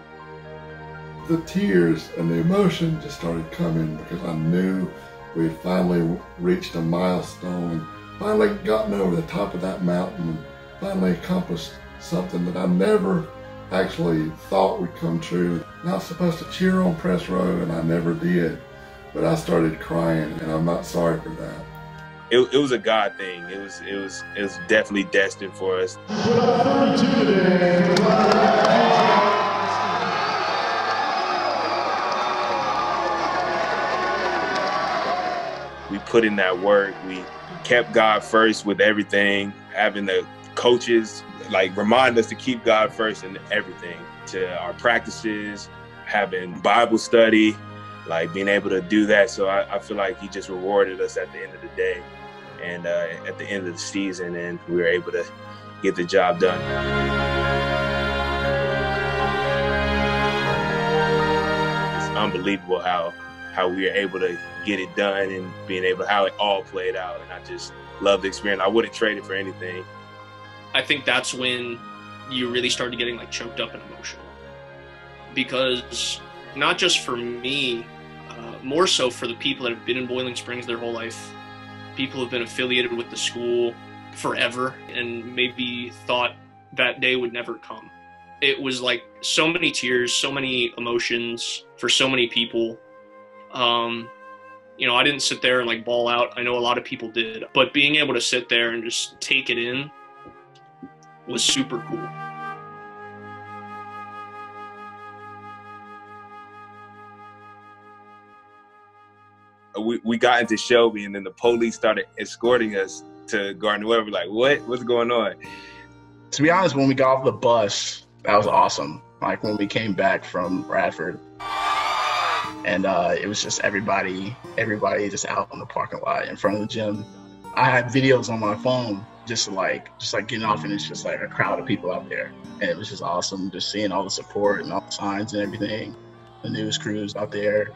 The tears and the emotion just started coming because I knew we had finally reached a milestone, finally gotten over the top of that mountain, and finally accomplished something that I never actually thought would come true. Not supposed to cheer on press row, and I never did, but I started crying, and I'm not sorry for that. It was a God thing. It was definitely destined for us. We put in that work. We kept God first with everything, having the coaches like remind us to keep God first in everything, to our practices, having Bible study, like being able to do that. So I feel like he just rewarded us at the end of the day and at the end of the season, and we were able to get the job done. It's unbelievable how we were able to get it done and being able how it all played out. And I just love the experience. I wouldn't trade it for anything. I think that's when you really started getting like choked up and emotional, because not just for me, more so for the people that have been in Boiling Springs their whole life, People have been affiliated with the school forever and maybe thought that day would never come. It was like so many tears, so many emotions for so many people. You know, I didn't sit there and like bawl out. I know a lot of people did, but being able to sit there and just take it in was super cool. We got into Shelby, and then the police started escorting us to Gardner-Webb. We're like, what? What's going on? To be honest, when we got off the bus, that was awesome. Like when we came back from Bradford, and it was just everybody just out in the parking lot in front of the gym. I had videos on my phone just like getting off, and it's just like a crowd of people out there, and it was just awesome just seeing all the support and all the signs and everything. The news crews out there.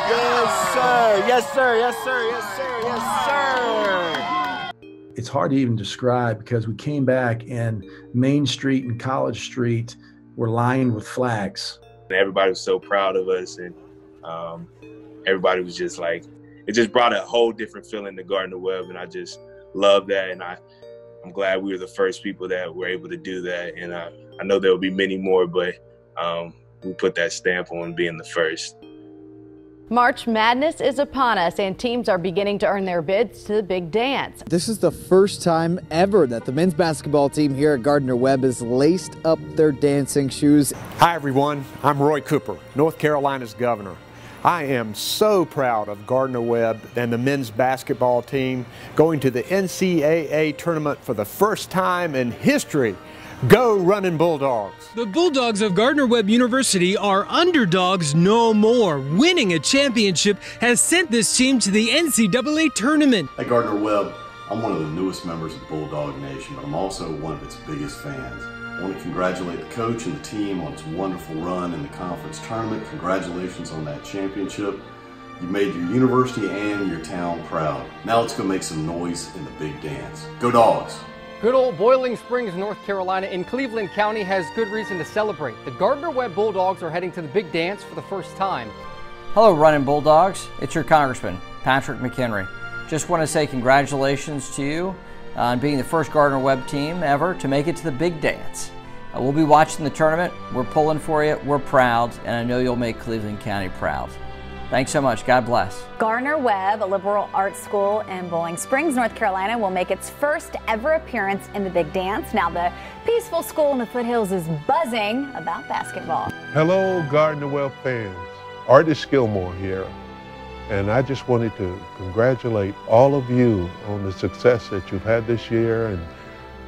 Yes, sir. Yes, sir. Yes, sir. Yes, sir. Yes, sir. It's hard to even describe because we came back and Main Street and College Street were lined with flags. Everybody was so proud of us, and everybody was just like, it just brought a whole different feeling to Gardner-Webb, and I just love that, and I'm glad we were the first people that were able to do that, and I know there will be many more, but we put that stamp on being the first. March Madness is upon us, and teams are beginning to earn their bids to the big dance. This is the first time ever that the men's basketball team here at Gardner-Webb has laced up their dancing shoes. Hi everyone, I'm Roy Cooper, North Carolina's governor. I am so proud of Gardner-Webb and the men's basketball team going to the NCAA tournament for the first time in history. Go Running Bulldogs! The Bulldogs of Gardner-Webb University are underdogs no more. Winning a championship has sent this team to the NCAA tournament. At Gardner-Webb, I'm one of the newest members of Bulldog Nation, but I'm also one of its biggest fans. I want to congratulate the coach and the team on its wonderful run in the conference tournament. Congratulations on that championship. You made your university and your town proud. Now let's go make some noise in the big dance. Go Dogs! Good old Boiling Springs, North Carolina in Cleveland County has good reason to celebrate. The Gardner-Webb Bulldogs are heading to the big dance for the first time. Hello, Running Bulldogs. It's your Congressman, Patrick McHenry. Just want to say congratulations to you on being the first Gardner-Webb team ever to make it to the big dance. We'll be watching the tournament. We're pulling for you. We're proud, and I know you'll make Cleveland County proud. Thanks so much. God bless. Gardner-Webb, a liberal arts school in Bowling Springs, North Carolina, will make its first ever appearance in the big dance. Now, the peaceful school in the foothills is buzzing about basketball. Hello, Gardner-Webb fans. Artist Gilmore here. And I just wanted to congratulate all of you on the success that you've had this year and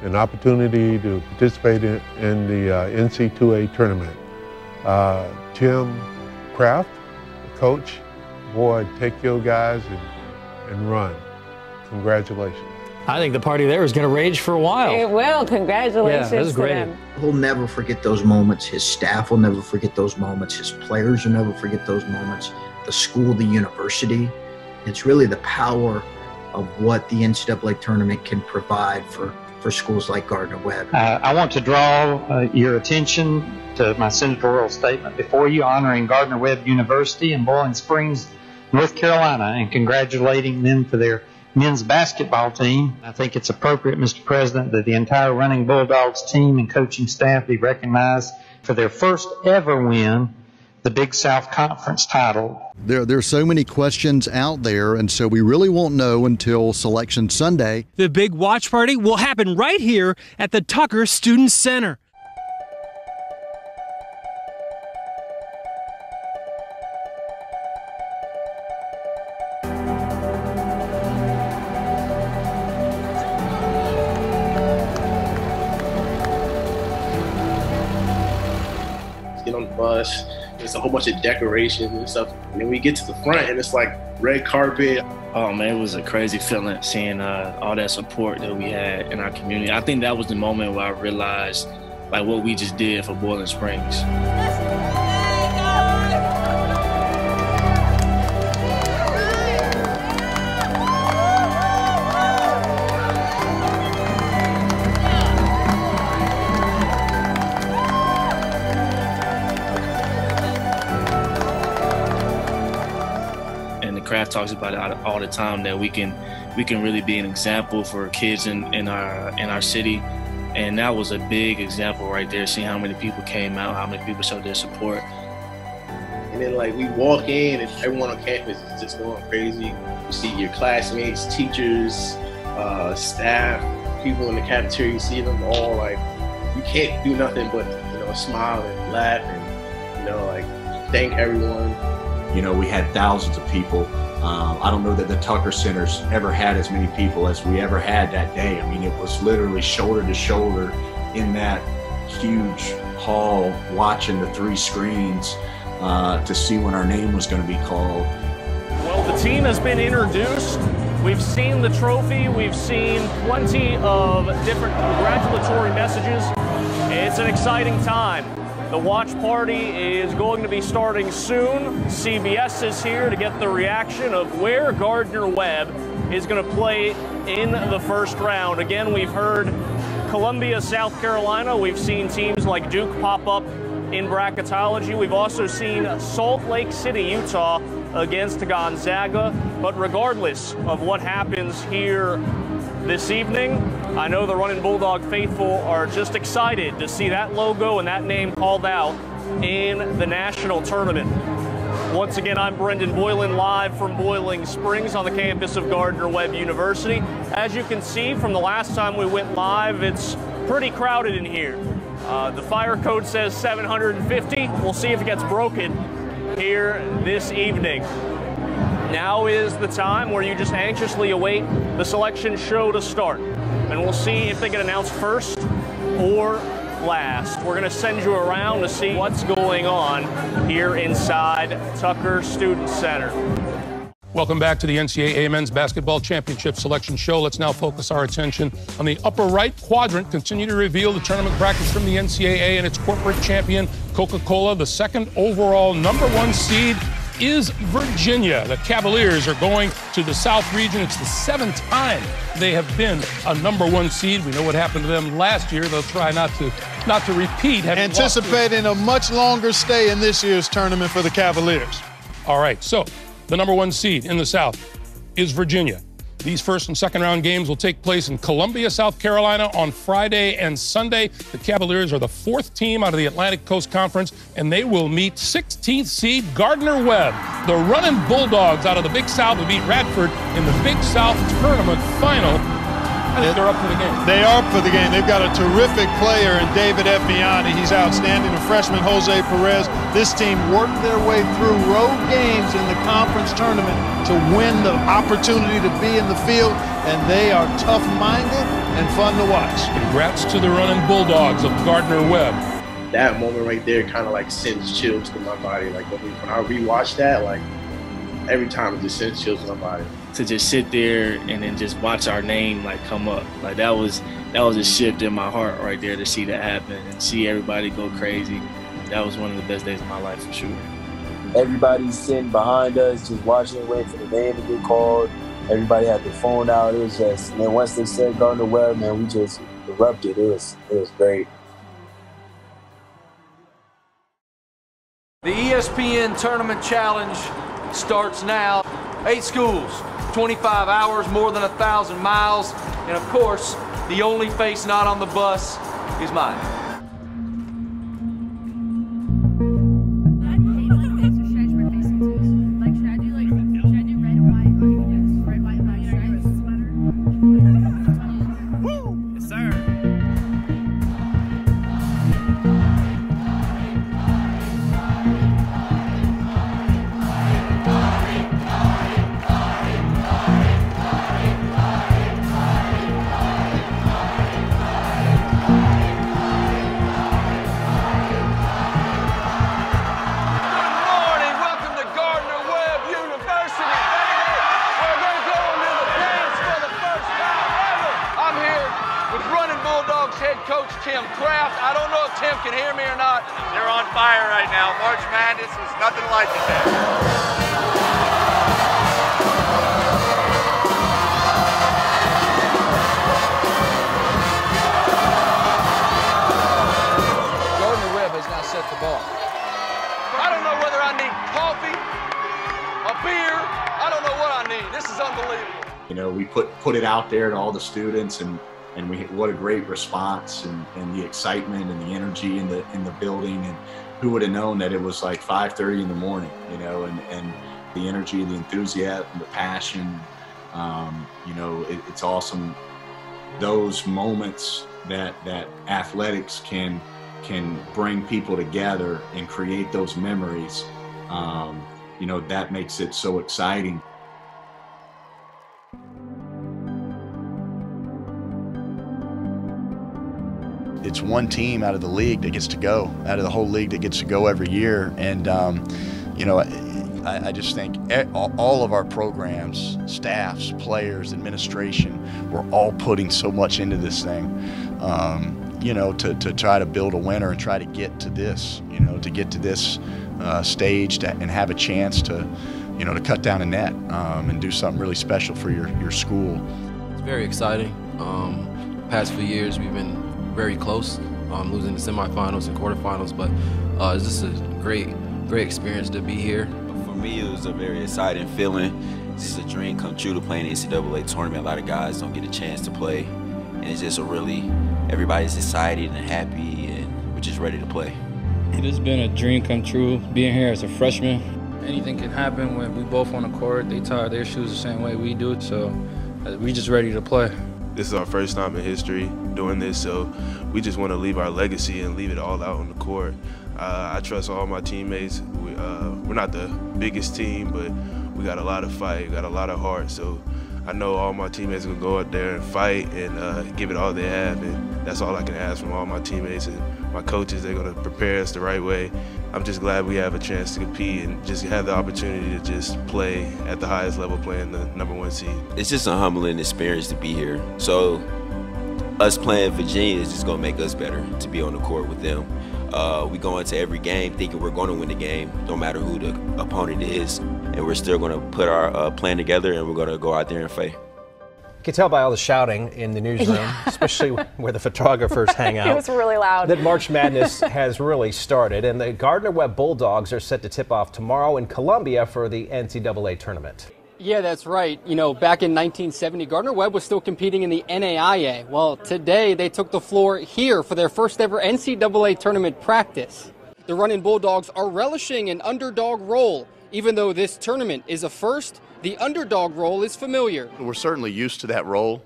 an opportunity to participate in the NCAA tournament. Tim Kraft, coach, boy, take your guys and run. Congratulations. I think the party there is going to rage for a while. It will. Congratulations to great. Them. He'll never forget those moments. His staff will never forget those moments. His players will never forget those moments. The school, the university. It's really the power of what the NCAA tournament can provide for schools like Gardner-Webb. I want to draw your attention to my senatorial statement before you, honoring Gardner-Webb University in Bowling Springs, North Carolina, and congratulating them for their men's basketball team. I think it's appropriate, Mr. President, that the entire Running Bulldogs team and coaching staff be recognized for their first ever win, the Big South Conference title. There's so many questions out there, and so we really won't know until Selection Sunday. The big watch party will happen right here at the Tucker Student Center. Get on the bus. There's a whole bunch of decorations and stuff. And then we get to the front and it's like red carpet. Oh man, it was a crazy feeling seeing all that support that we had in our community. I think that was the moment where I realized like what we just did for Bowling Springs. and the craft talks about it all the time, that we can really be an example for kids in our city. And that was a big example right there, seeing how many people came out, how many people showed their support. And then like we walk in and everyone on campus is just going crazy. You see your classmates, teachers, staff, people in the cafeteria, you see them all like, you can't do nothing but, smile and laugh and, like thank everyone. We had thousands of people. I don't know that the Tucker Center's ever had as many people as we ever had that day. I mean, it was literally shoulder to shoulder in that huge hall watching the 3 screens to see when our name was going to be called. Well, the team has been introduced. We've seen the trophy. We've seen plenty of different congratulatory messages. It's an exciting time. The watch party is going to be starting soon. CBS is here to get the reaction of where Gardner-Webb is going to play in the first round. Again, we've heard Columbia, South Carolina. We've seen teams like Duke pop up in bracketology. We've also seen Salt Lake City, Utah against Gonzaga. But regardless of what happens here this evening, I know the Runnin' Bulldog faithful are just excited to see that logo and that name called out in the national tournament. Once again, I'm Brendan Boylan, live from Boiling Springs on the campus of Gardner-Webb University. As you can see from the last time we went live, it's pretty crowded in here. The fire code says 750. We'll see if it gets broken here this evening. Now is the time where you just anxiously await the selection show to start. And we'll see if they get announced first or last. We're going to send you around to see what's going on here inside Tucker Student Center. Welcome back to the NCAA Men's Basketball Championship Selection Show. Let's now focus our attention on the upper right quadrant. Continue to reveal the tournament brackets from the NCAA and its corporate champion, Coca-Cola. The second overall #1 seed is Virginia. The Cavaliers are going to the South region. It's the 7th time they have been a #1 seed. We know what happened to them last year. They'll try not to repeat. Anticipating a much longer stay in this year's tournament for the Cavaliers. All right, so the #1 seed in the South is Virginia. These first and second round games will take place in Columbia, South Carolina on Friday and Sunday. The Cavaliers are the 4th team out of the Atlantic Coast Conference, and they will meet 16th seed Gardner-Webb. The Runnin' Bulldogs out of the Big South will beat Radford in the Big South Tournament Final. I think they're up for the game. They are up for the game. They've got a terrific player in David Effiani. He's outstanding. The freshman Jose Perez. This team worked their way through road games in the conference tournament to win the opportunity to be in the field, and they are tough-minded and fun to watch. Congrats to the Runnin' Bulldogs of Gardner-Webb. That moment right there kind of like sends chills to my body. Like when I rewatch that, like every time it just sends chills to my body. To just sit there and then just watch our name like come up, like that was a shift in my heart right there to see that happen and see everybody go crazy. That was one of the best days of my life for sure. Everybody's sitting behind us, just watching and waiting for the name to get called. Everybody had their phone out. It was just, and then once they said Gardner-Webb, man, we just erupted. It was great. The ESPN Tournament Challenge starts now. 8 schools, 25 hours, more than 1,000 miles, and of course, the only face not on the bus is mine. This is unbelievable. You know, we put it out there to all the students, and what a great response, and the excitement and the energy in the building. And who would have known that it was like 5:30 in the morning, you know, and the energy, the enthusiasm, the passion, you know, it's awesome. Those moments that athletics can bring people together and create those memories, you know, that makes it so exciting. It's one team out of the league that gets to go, out of the whole league that gets to go every year. And, you know, I just think all of our programs, staffs, players, administration, we're all putting so much into this thing, you know, to try to build a winner and try to get to this, you know, to get to this stage and have a chance to, you know, to cut down a net and do something really special for your school. It's very exciting. Past few years we've been very close, losing the semifinals and quarterfinals, but it's just a great experience to be here. For me, it was a very exciting feeling. This is a dream come true to play in the NCAA tournament. A lot of guys don't get a chance to play, and it's just everybody's excited and happy, and we're just ready to play. It has been a dream come true being here as a freshman. Anything can happen when we both on the court. They tie their shoes the same way we do, so we're just ready to play. This is our first time in history doing this, so we just want to leave our legacy and leave it all out on the court. I trust all my teammates. We're not the biggest team, but we got a lot of fight, got a lot of heart, so I know all my teammates are going to go out there and fight and give it all they have, and that's all I can ask from all my teammates and my coaches. They're going to prepare us the right way. I'm just glad we have a chance to compete and just have the opportunity to just play at the highest level, playing the #1 seed. It's just a humbling experience to be here. So us playing Virginia is just going to make us better to be on the court with them. We go into every game thinking we're going to win the game, no matter who the opponent is, and we're still going to put our plan together, and we're going to go out there and fight. You can tell by all the shouting in the newsroom, especially where the photographers hang out. It was really loud. That March Madness has really started, and the Gardner-Webb Bulldogs are set to tip off tomorrow in Columbia for the NCAA tournament. Yeah, that's right. You know, back in 1970, Gardner-Webb was still competing in the NAIA. Well, today they took the floor here for their first ever NCAA tournament practice. The Runnin' Bulldogs are relishing an underdog role. Even though this tournament is a first, the underdog role is familiar. We're certainly used to that role,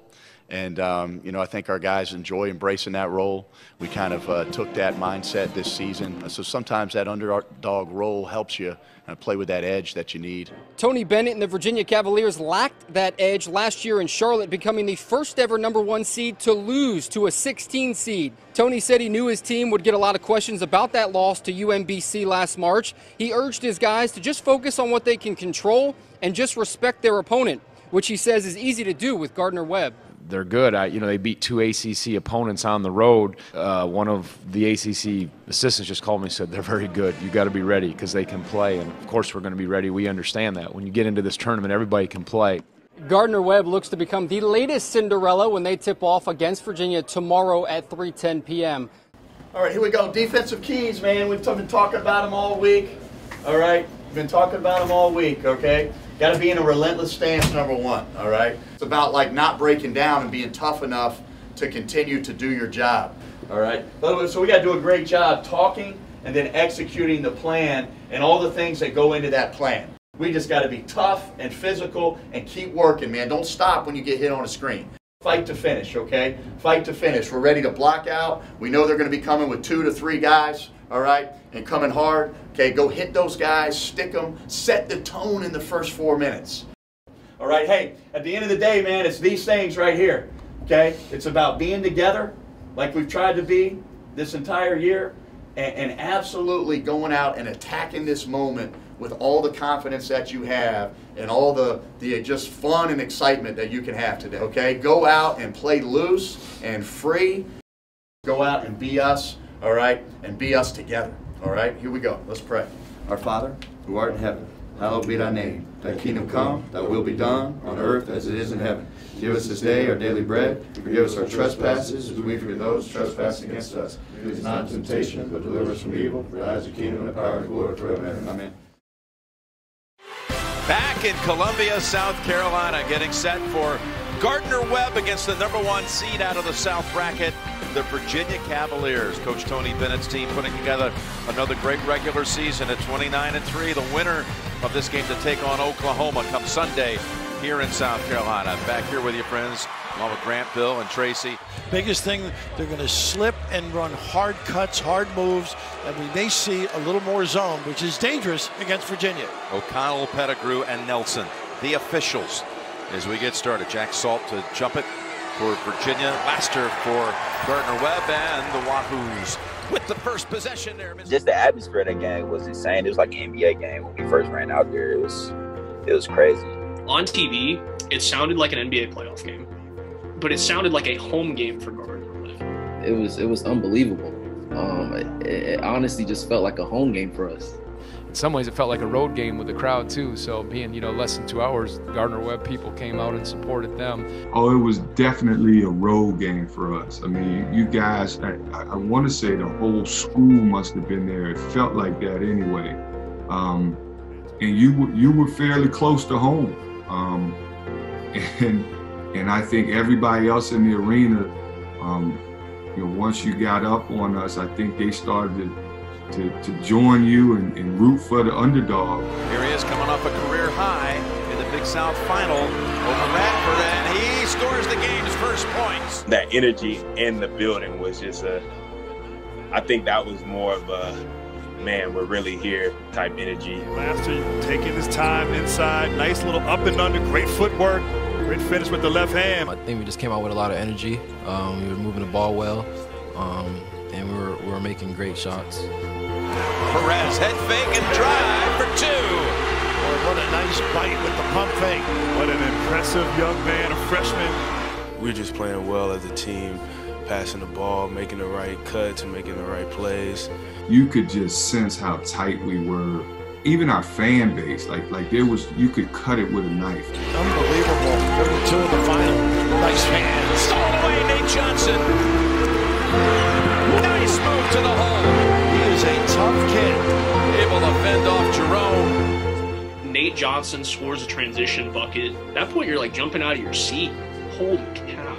and you know, I think our guys enjoy embracing that role. We kind of took that mindset this season, so sometimes that underdog role helps you play with that edge that you need. Tony Bennett and the Virginia Cavaliers lacked that edge last year in Charlotte, becoming the first ever #1 seed to lose to a 16 seed. Tony said he knew his team would get a lot of questions about that loss to UMBC last March. He urged his guys to just focus on what they can control and just respect their opponent, which he says is easy to do with Gardner-Webb. They're good. You know, they beat 2 ACC opponents on the road. One of the ACC assistants just called me and said, they're very good. You got to be ready because they can play. And of course, we're going to be ready. We understand that. When you get into this tournament, everybody can play. Gardner-Webb looks to become the latest Cinderella when they tip off against Virginia tomorrow at 3:10 p.m. All right, here we go. Defensive keys, man. We've been talking about them all week. All right, we've been talking about them all week, okay? Got to be in a relentless stance, #1, all right? It's about like not breaking down and being tough enough to continue to do your job, all right? So we got to do a great job talking and then executing the plan and all the things that go into that plan. We just got to be tough and physical and keep working, man. Don't stop when you get hit on a screen. Fight to finish, okay? Fight to finish. We're ready to block out. We know they're going to be coming with 2 to 3 guys, all right, and coming hard. Okay, go hit those guys, stick them, set the tone in the first 4 minutes. All right, hey, at the end of the day, man, it's these things right here, okay? It's about being together like we've tried to be this entire year and absolutely going out and attacking this moment with all the confidence that you have and all the just fun and excitement that you can have today, okay? Go out and play loose and free. Go out and be us, all right? And be us together, all right? Here we go. Let's pray. Our Father, who art in heaven, hallowed be thy name. Thy kingdom come, thy will be done, on earth as it is in heaven. Give us this day our daily bread. Forgive us our trespasses, as we forgive those who trespass against us. Lead us not into temptation, but deliver us from evil. For thine is the kingdom, and the power, and the glory forever. Amen. Back in Columbia, South Carolina, getting set for Gardner-Webb against the #1 seed out of the South bracket, the Virginia Cavaliers. Coach Tony Bennett's team putting together another great regular season at 29-3. The winner of this game to take on Oklahoma come Sunday here in South Carolina. Back here with your friends, along with Grant, Bill, and Tracy. Biggest thing, they're going to slip and run hard cuts, hard moves, and we may see a little more zone, which is dangerous against Virginia. O'Connell, Pettigrew, and Nelson, the officials, as we get started. Jack Salt to jump it for Virginia. Laster for Gardner-Webb, and the Wahoos with the first possession there. Just the atmosphere of that game was insane. It was like an NBA game when we first ran out there. It was crazy. On TV, it sounded like an NBA playoff game, but it sounded like a home game for Gardner-Webb. It was unbelievable. It honestly just felt like a home game for us. In some ways, it felt like a road game with the crowd too. So being, less than 2 hours, Gardner-Webb people came out and supported them. Oh, it was definitely a road game for us. I mean, you guys, I want to say the whole school must have been there. It felt like that anyway. And you were fairly close to home. And I think everybody else in the arena, once you got up on us, I think they started to join you and root for the underdog. Here he is coming off a career high in the Big South Final over Radford, and he scores the game's first points. That energy in the building was just I think that was more of a, man, we're really here type energy. Laster taking his time inside, nice little up and under, great footwork, great finish with the left hand. I think we just came out with a lot of energy. We were moving the ball well, and we were making great shots. Perez, head fake and drive for two. Boy, what a nice bite with the pump fake. What an impressive young man, a freshman. We're just playing well as a team, passing the ball, making the right cuts and making the right plays. You could just sense how tight we were. Even our fan base, like there was, you could cut it with a knife. Unbelievable. 32 in the final. Nice hands. Stolen away, Nate Johnson. Nice move to the hole. He is a tough kid. Able to fend off Jerome. Nate Johnson scores a transition bucket. At that point, you're like jumping out of your seat. Holy cow.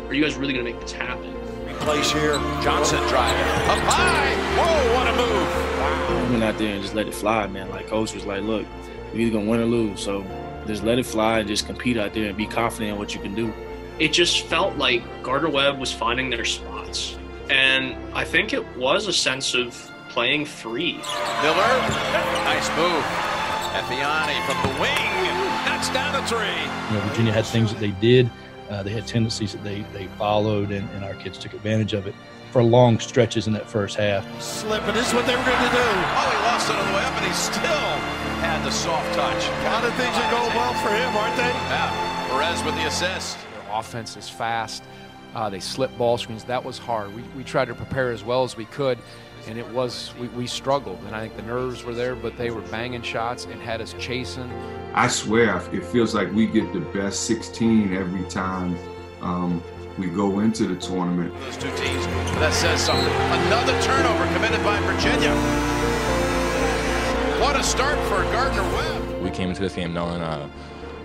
Are you guys really going to make this happen? Place here. Johnson driving. Up high. Whoa, what a move. Wow. We went out there and just let it fly, man. Like, coach was like, look, you're either going to win or lose. So just let it fly and just compete out there and be confident in what you can do. It just felt like Gardner-Webb was finding their spots. And I think it was a sense of playing free. Miller, nice move. Effiani from the wing, knocks down a three. Virginia had things that they did. They had tendencies that they followed, and our kids took advantage of it for long stretches in that first half. Slipping, this is what they were going to do. Oh, he lost it on the way up, and he still had the soft touch. A lot of things are going well for him, aren't they? Yeah, Perez with the assist. Their offense is fast. They slip ball screens. That was hard. We tried to prepare as well as we could, and it was we struggled. And I think the nerves were there, but they were banging shots and had us chasing. I swear, it feels like we get the best 16 every time we go into the tournament. Those two teams, that says something. Another turnover committed by Virginia. What a start for Gardner-Webb. We came into this game knowing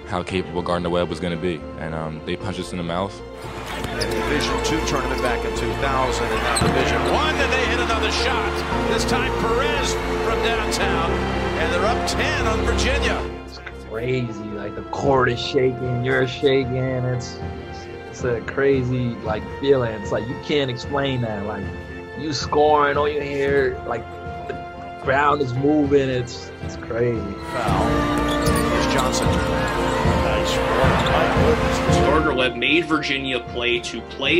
how capable Gardner-Webb was going to be, and they punched us in the mouth. Division II tournament back in 2000, and now Division I, and they hit another shot. This time Perez from downtown, and they're up 10 on Virginia. It's crazy, like the court is shaking, you're shaking. It's a crazy feeling. It's like you can't explain that. Like you scoring, all you hear, like the ground is moving. It's crazy. Foul. Here's Johnson. Nice work. My goodness. Gardner-Webb made Virginia play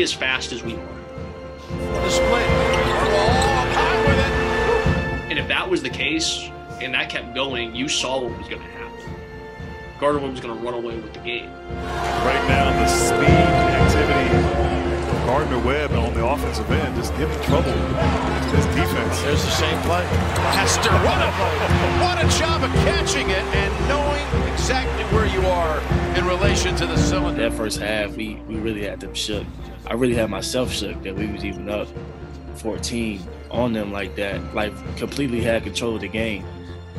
as fast as we wanted. What a split. Up high with it. And if that was the case, and that kept going, you saw what was going to happen. Gardner-Webb was going to run away with the game. Right now, the speed activity for Gardner-Webb on the offensive end just giving trouble to this defense. There's the same play. Hester, what a job of catching it and knowing exactly where you are in relation to the cylinder. That first half, we really had them shook. I really had myself shook that we was even up 14 on them like that, like completely had control of the game.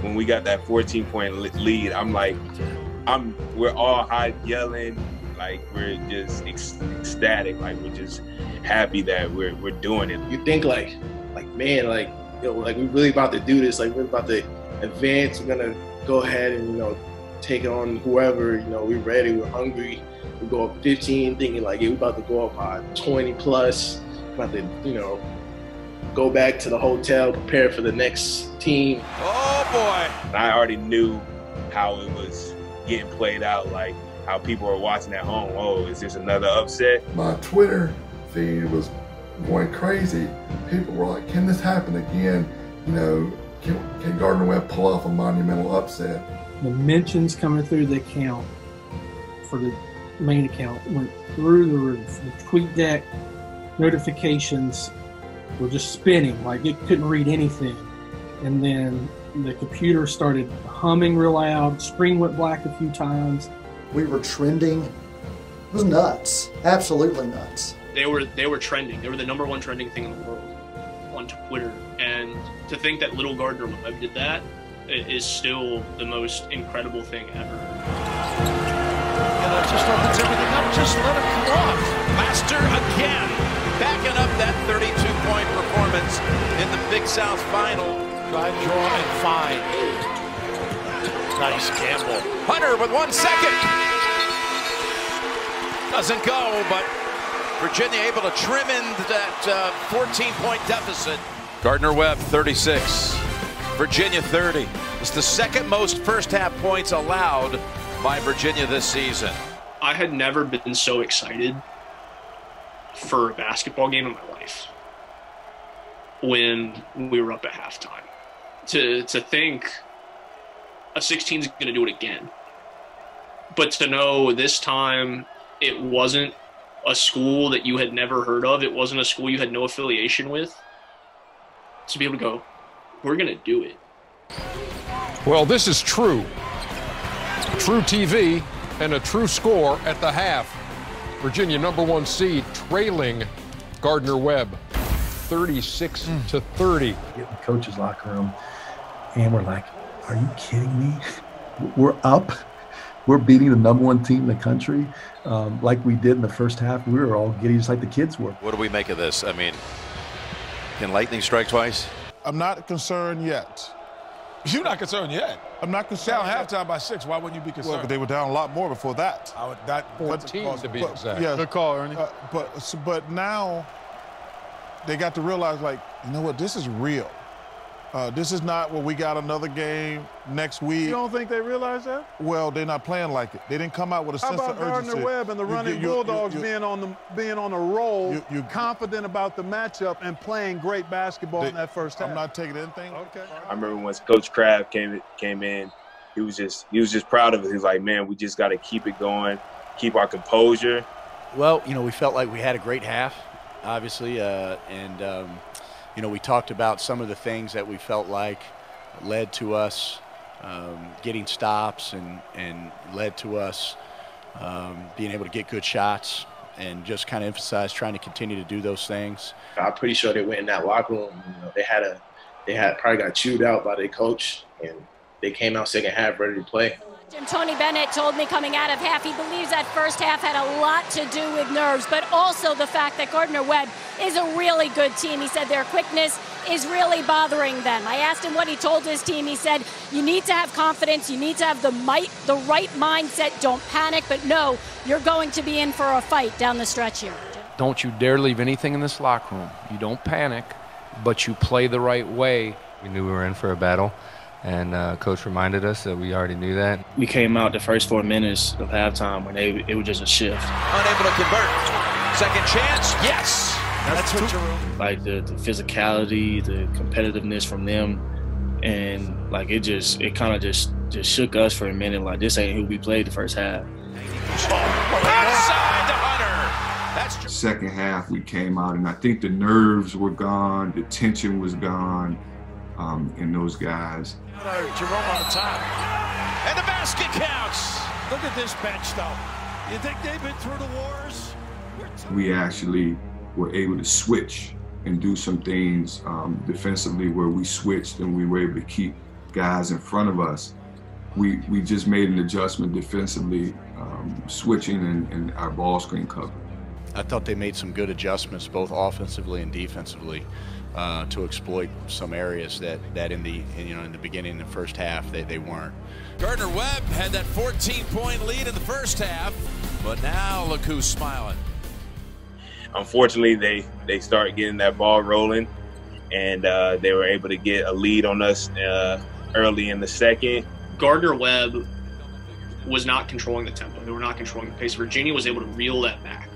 when we got that 14-point lead, we're all high yelling, like we're just ecstatic, like we're just happy that we're doing it. You think like man, like like we're really about to do this, like we're about to advance, we're gonna go ahead and take on whoever, we're ready, we're hungry. We go up 15, thinking like, yeah, we're about to go up by 20 plus, about to, go back to the hotel, prepare for the next team. Oh boy! I already knew how it was getting played out, like how people were watching at home. Oh, is this another upset? My Twitter feed was going crazy. People were like, can this happen again? Can Gardner-Webb pull off a monumental upset? The mentions coming through the account for the main account went through the roof. The TweetDeck notifications were just spinning, like it couldn't read anything. And then the computer started humming real loud, screen went black a few times. We were trending. It was nuts, absolutely nuts. They were trending. They were the #1 trending thing in the world on Twitter. And to think that little Gardner-Webb did that is still the most incredible thing ever. Just opens everything up. Just let him come off. Master again, backing up that 32-point performance in the Big South final. Drive, draw, and find. Nice gamble. Hunter with 1 second. Doesn't go, but Virginia able to trim in that 14-point deficit. Gardner-Webb 36, Virginia 30. It's the second most first-half points allowed by Virginia this season. I had never been so excited for a basketball game in my life when we were up at halftime. To think a 16 is going to do it again. But to know this time it wasn't a school that you had never heard of, it wasn't a school you had no affiliation with, to be able to go, we're going to do it. Well, this is true. True TV and a true score at the half. Virginia #1 seed trailing Gardner-Webb 36-30. Get in the coach's locker room and we're like, are you kidding me? We're up. We're beating the #1 team in the country like we did in the first half. We were all giddy just like the kids were. What do we make of this? I mean, can lightning strike twice? I'm not concerned yet. You're not concerned yet? I'm not concerned. Down halftime by 6. Why wouldn't you be concerned? Well, but they were down a lot more before that. 14 to be exact. Yeah, good call, Ernie. But now they got to realize, like, you know what? This is real. This is not what we got another game next week. You don't think they realize that? Well, they're not playing like it. They didn't come out with a sense of urgency. How about Gardner-Webb and the running Bulldogs being on a roll, confident about the matchup and playing great basketball in that first half? I'm not taking anything. Okay. I remember once Coach Crabb came in, he was just proud of us. He was like, man, we just got to keep it going, keep our composure. Well, we felt like we had a great half, obviously, we talked about some of the things that we felt like led to us getting stops and led to us being able to get good shots, and just kind of emphasized trying to continue to do those things. I'm pretty sure they went in that locker room. They had probably got chewed out by their coach, and they came out second half ready to play. Tony Bennett told me coming out of half he believes that first half had a lot to do with nerves, but also the fact that Gardner-Webb is a really good team. He said their quickness is really bothering them. I asked him what he told his team. He said, you need to have confidence. You need to have the right mindset. Don't panic, but no, you're going to be in for a fight down the stretch here. Don't you dare leave anything in this locker room. You don't panic, but you play the right way. We knew we were in for a battle. And Coach reminded us that we already knew that. We came out the first 4 minutes of halftime when it was just a shift. Unable to convert. Second chance, yes. That's what you're like the physicality, the competitiveness from them, and like it kind of just shook us for a minute. Like this ain't who we played the first half. Outside to Hunter. That's true. Second half, we came out, and I think the nerves were gone, the tension was gone, in those guys. Jerome on the top. And the basket counts. Look at this bench, though. You think they've been through the wars? We actually were able to switch and do some things defensively where we switched and we were able to keep guys in front of us, we just made an adjustment defensively, switching and our ball screen cover. I thought they made some good adjustments, both offensively and defensively, to exploit some areas that in the beginning, in the first half, they weren't. Gardner-Webb had that 14-point lead in the first half, but now look who's smiling. Unfortunately, they started getting that ball rolling, and they were able to get a lead on us early in the second. Gardner-Webb was not controlling the tempo. They were not controlling the pace. Virginia was able to reel that back.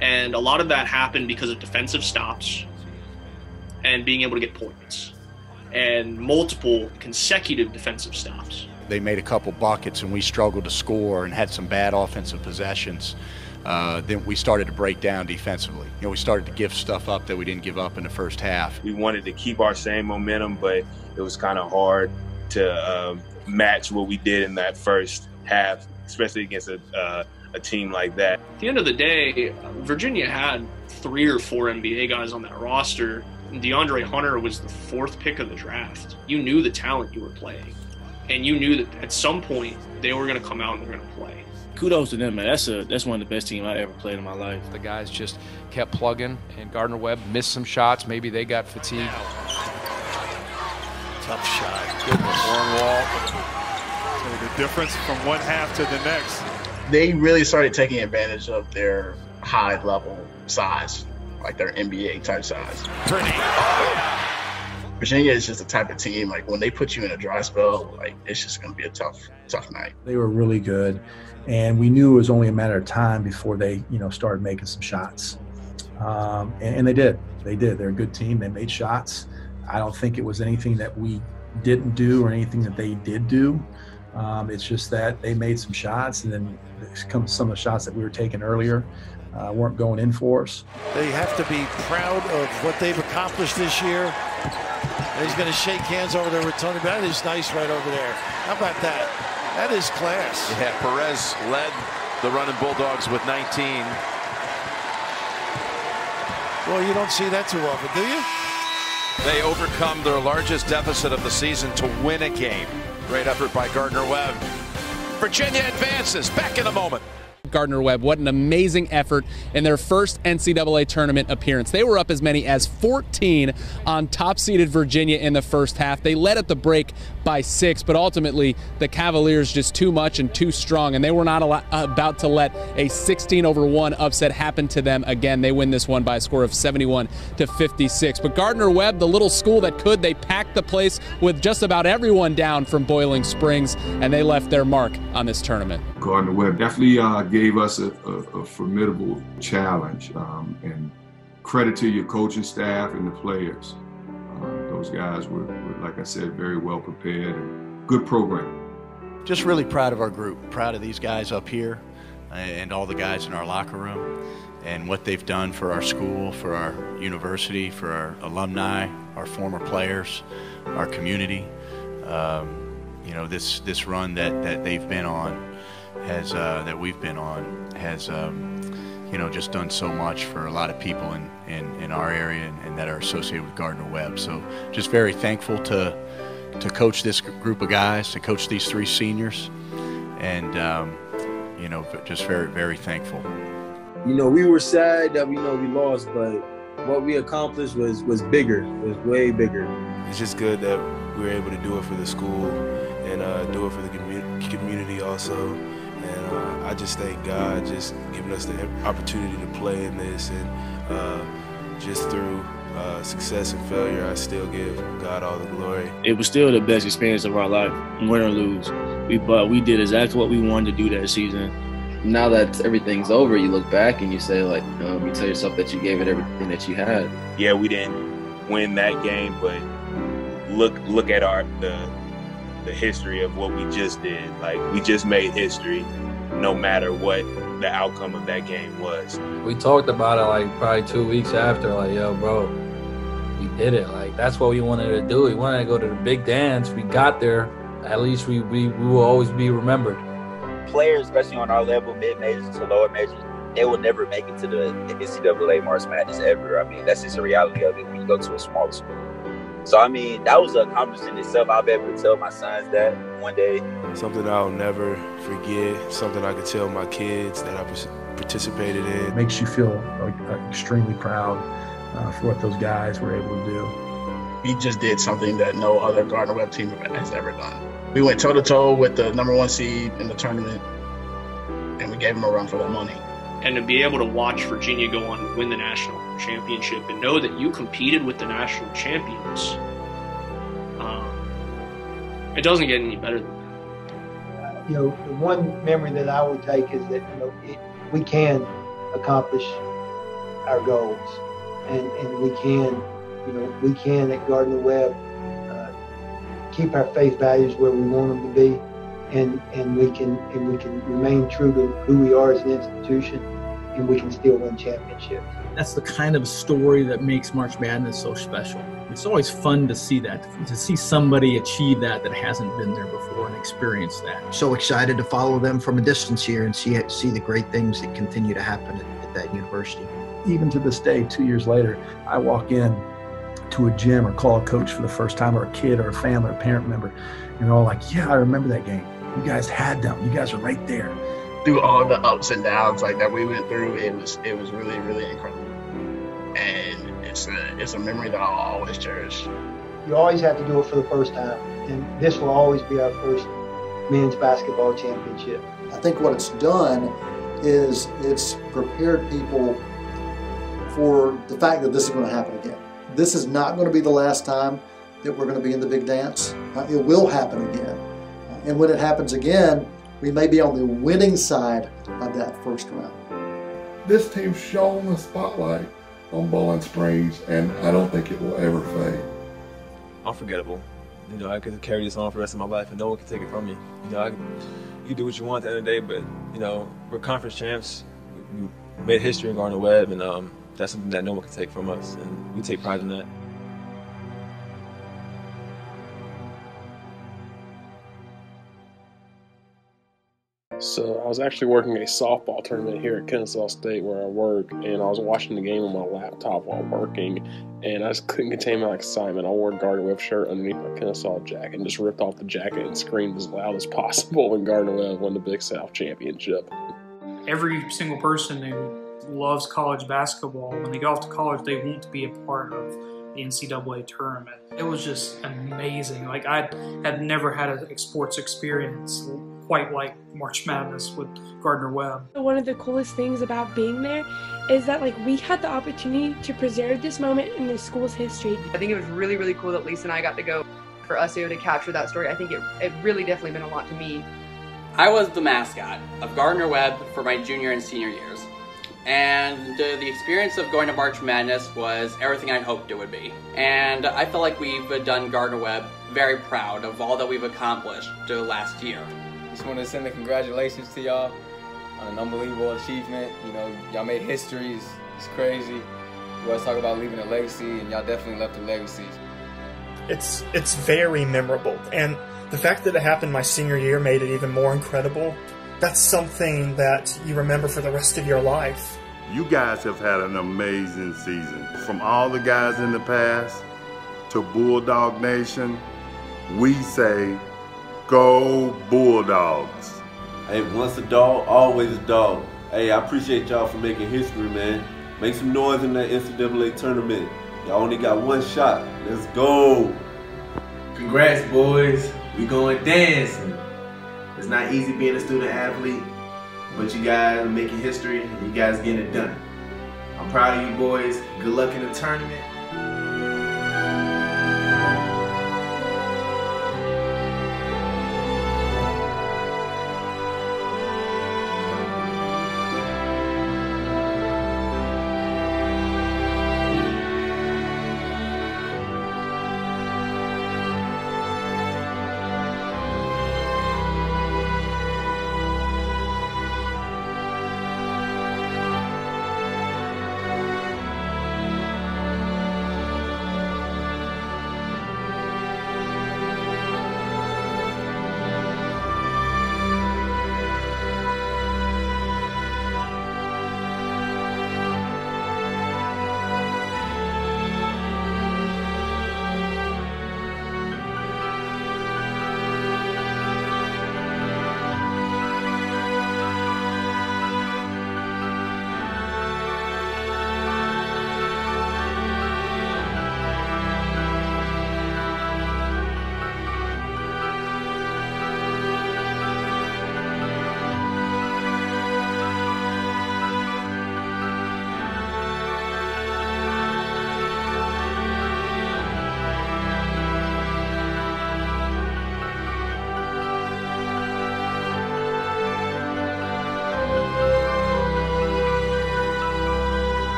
And a lot of that happened because of defensive stops and being able to get points and multiple consecutive defensive stops. They made a couple buckets and we struggled to score and had some bad offensive possessions. Then we started to break down defensively. We started to give stuff up that we didn't give up in the first half. We wanted to keep our same momentum, but it was kind of hard to match what we did in that first half, especially against a team like that. At the end of the day, Virginia had 3 or 4 NBA guys on that roster. DeAndre Hunter was the 4th pick of the draft. You knew the talent you were playing, and you knew that at some point they were going to come out and they're going to play. Kudos to them, man. That's one of the best teams I ever played in my life. The guys just kept plugging, and Gardner-Webb missed some shots. Maybe they got fatigued. Tough shot. Goodness. Wall. So the difference from one half to the next. They really started taking advantage of their high-level size, like their NBA type size. Virginia is just the type of team, like when they put you in a dry spell, like it's just going to be a tough night. They were really good, and we knew it was only a matter of time before they, started making some shots. And they did. They're a good team. They made shots. I don't think it was anything that we didn't do or anything that they did do. It's just that they made some shots, and then some of the shots that we were taking earlier weren't going in for us. They have to be proud of what they've accomplished this year. He's going to shake hands over there with Tony. That is nice right over there. How about that? That is class. Yeah, Perez led the running Bulldogs with 19. Well, you don't see that too often, do you? They overcome their largest deficit of the season to win a game. Great effort by Gardner-Webb. Virginia advances. Back in a moment. Gardner-Webb, what an amazing effort in their first NCAA tournament appearance. They were up as many as 14 on top-seeded Virginia in the first half. They led at the break by 6, but ultimately the Cavaliers just too much and too strong, and they were not about to let a 16-1 upset happen to them again. They win this one by a score of 71-56. But Gardner-Webb, the little school that could, they packed the place with just about everyone down from Boiling Springs, and they left their mark on this tournament. Gardner-Webb definitely gave us a formidable challenge, and credit to your coaching staff and the players. Those guys were, like I said, very well prepared and good program. Just really proud of our group, proud of these guys up here and all the guys in our locker room and what they've done for our school, for our university, for our alumni, our former players, our community. This run that they've been on has that we've been on has just done so much for a lot of people in our area and that are associated with Gardner-Webb. So just very thankful to coach this group of guys, to coach these 3 seniors, and just very, very thankful. We were sad that we lost, but what we accomplished was bigger, was way bigger. It's just good that we were able to do it for the school and do it for the community also. And I just thank God just giving us the opportunity to play in this, and just through success and failure, I still give God all the glory. It was still the best experience of our life, win or lose. We did exactly what we wanted to do that season. Now that everything's over, you look back and you say, you tell yourself that you gave it everything that you had. Yeah, we didn't win that game, but look at the history of what we just did. We just made history, no matter what the outcome of that game was. We talked about it probably 2 weeks after, yo, bro, we did it. That's what we wanted to do. We wanted to go to the big dance. We got there. At least we will always be remembered. Players, especially on our level, mid-majors to lower majors, they will never make it to the NCAA March Madness ever. I mean, that's just the reality of it when you go to a smaller school. So, I mean, that was an accomplishment in itself. I'll be able to tell my sons that one day. Something I'll never forget, something I could tell my kids that I participated in. It makes you feel like extremely proud for what those guys were able to do. We just did something that no other Gardner-Webb team has ever done. We went toe-to-toe with the #1 seed in the tournament, and we gave them a run for their money. And to be able to watch Virginia go on and win the national championship and know that you competed with the national champions, it doesn't get any better than that. The one memory that I would take is that we can accomplish our goals, and we can at Gardner-Webb keep our faith values where we want them to be, and we can remain true to who we are as an institution, and we can still win championships. That's the kind of story that makes March Madness so special. It's always fun to see that, to see somebody achieve that hasn't been there before and experience that. So excited to follow them from a distance here and see the great things that continue to happen at that university. Even to this day, 2 years later, I walk in to a gym or call a coach for the first time, or a kid or a family or a parent member, and they're all like, yeah, I remember that game. You guys had them. You guys were right there. Through all the ups and downs that we went through, it was really, really incredible. And it's a memory that I'll always cherish. You always have to do it for the first time, and this will always be our first men's basketball championship. I think what it's done is it's prepared people for the fact that this is going to happen again. This is not going to be the last time that we're going to be in the big dance. It will happen again. And when it happens again, we may be on the winning side of that first round. This team shone the spotlight on Bowling Springs, and I don't think it will ever fade. Unforgettable. I could carry this on for the rest of my life, and no one can take it from me. You can do what you want at the end of the day, but we're conference champs. We made history in Gardner-Webb, and that's something that no one can take from us, and we take pride in that. So I was actually working a softball tournament here at Kennesaw State where I work, and I was watching the game on my laptop while working, and I just couldn't contain my excitement. I wore a Gardner-Webb shirt underneath my Kennesaw jacket and just ripped off the jacket and screamed as loud as possible when Gardner-Webb won the Big South Championship. Every single person who loves college basketball, when they go off to college, they want to be a part of the NCAA tournament. It was just amazing. Like, I had never had a sports experience quite like March Madness with Gardner-Webb. One of the coolest things about being there is that we had the opportunity to preserve this moment in the school's history. I think it was really, really cool that Lisa and I got to go. For us to be able to capture that story, I think it really definitely meant a lot to me. I was the mascot of Gardner-Webb for my junior and senior years. And the experience of going to March Madness was everything I hoped it would be. And I feel like we've done Gardner-Webb very proud of all that we've accomplished last year. Just want to send a congratulations to y'all on an unbelievable achievement. Y'all made history. It's crazy. We always talk about leaving a legacy, and y'all definitely left a legacy. It's very memorable, and the fact that it happened my senior year made it even more incredible. That's something that you remember for the rest of your life. You guys have had an amazing season. From all the guys in the past to Bulldog Nation, we say, go Bulldogs. Hey, once a dog, always a dog. Hey, I appreciate y'all for making history, man. Make some noise in that NCAA tournament. Y'all only got one shot. Let's go. Congrats, boys. We going dancing. It's not easy being a student athlete, but you guys are making history and you guys getting it done. I'm proud of you boys. Good luck in the tournament.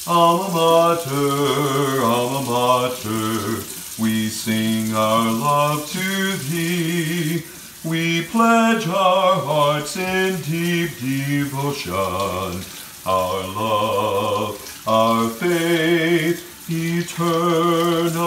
Alma mater, alma mater, we sing our love to thee. We pledge our hearts in deep devotion, our love, our faith eternal.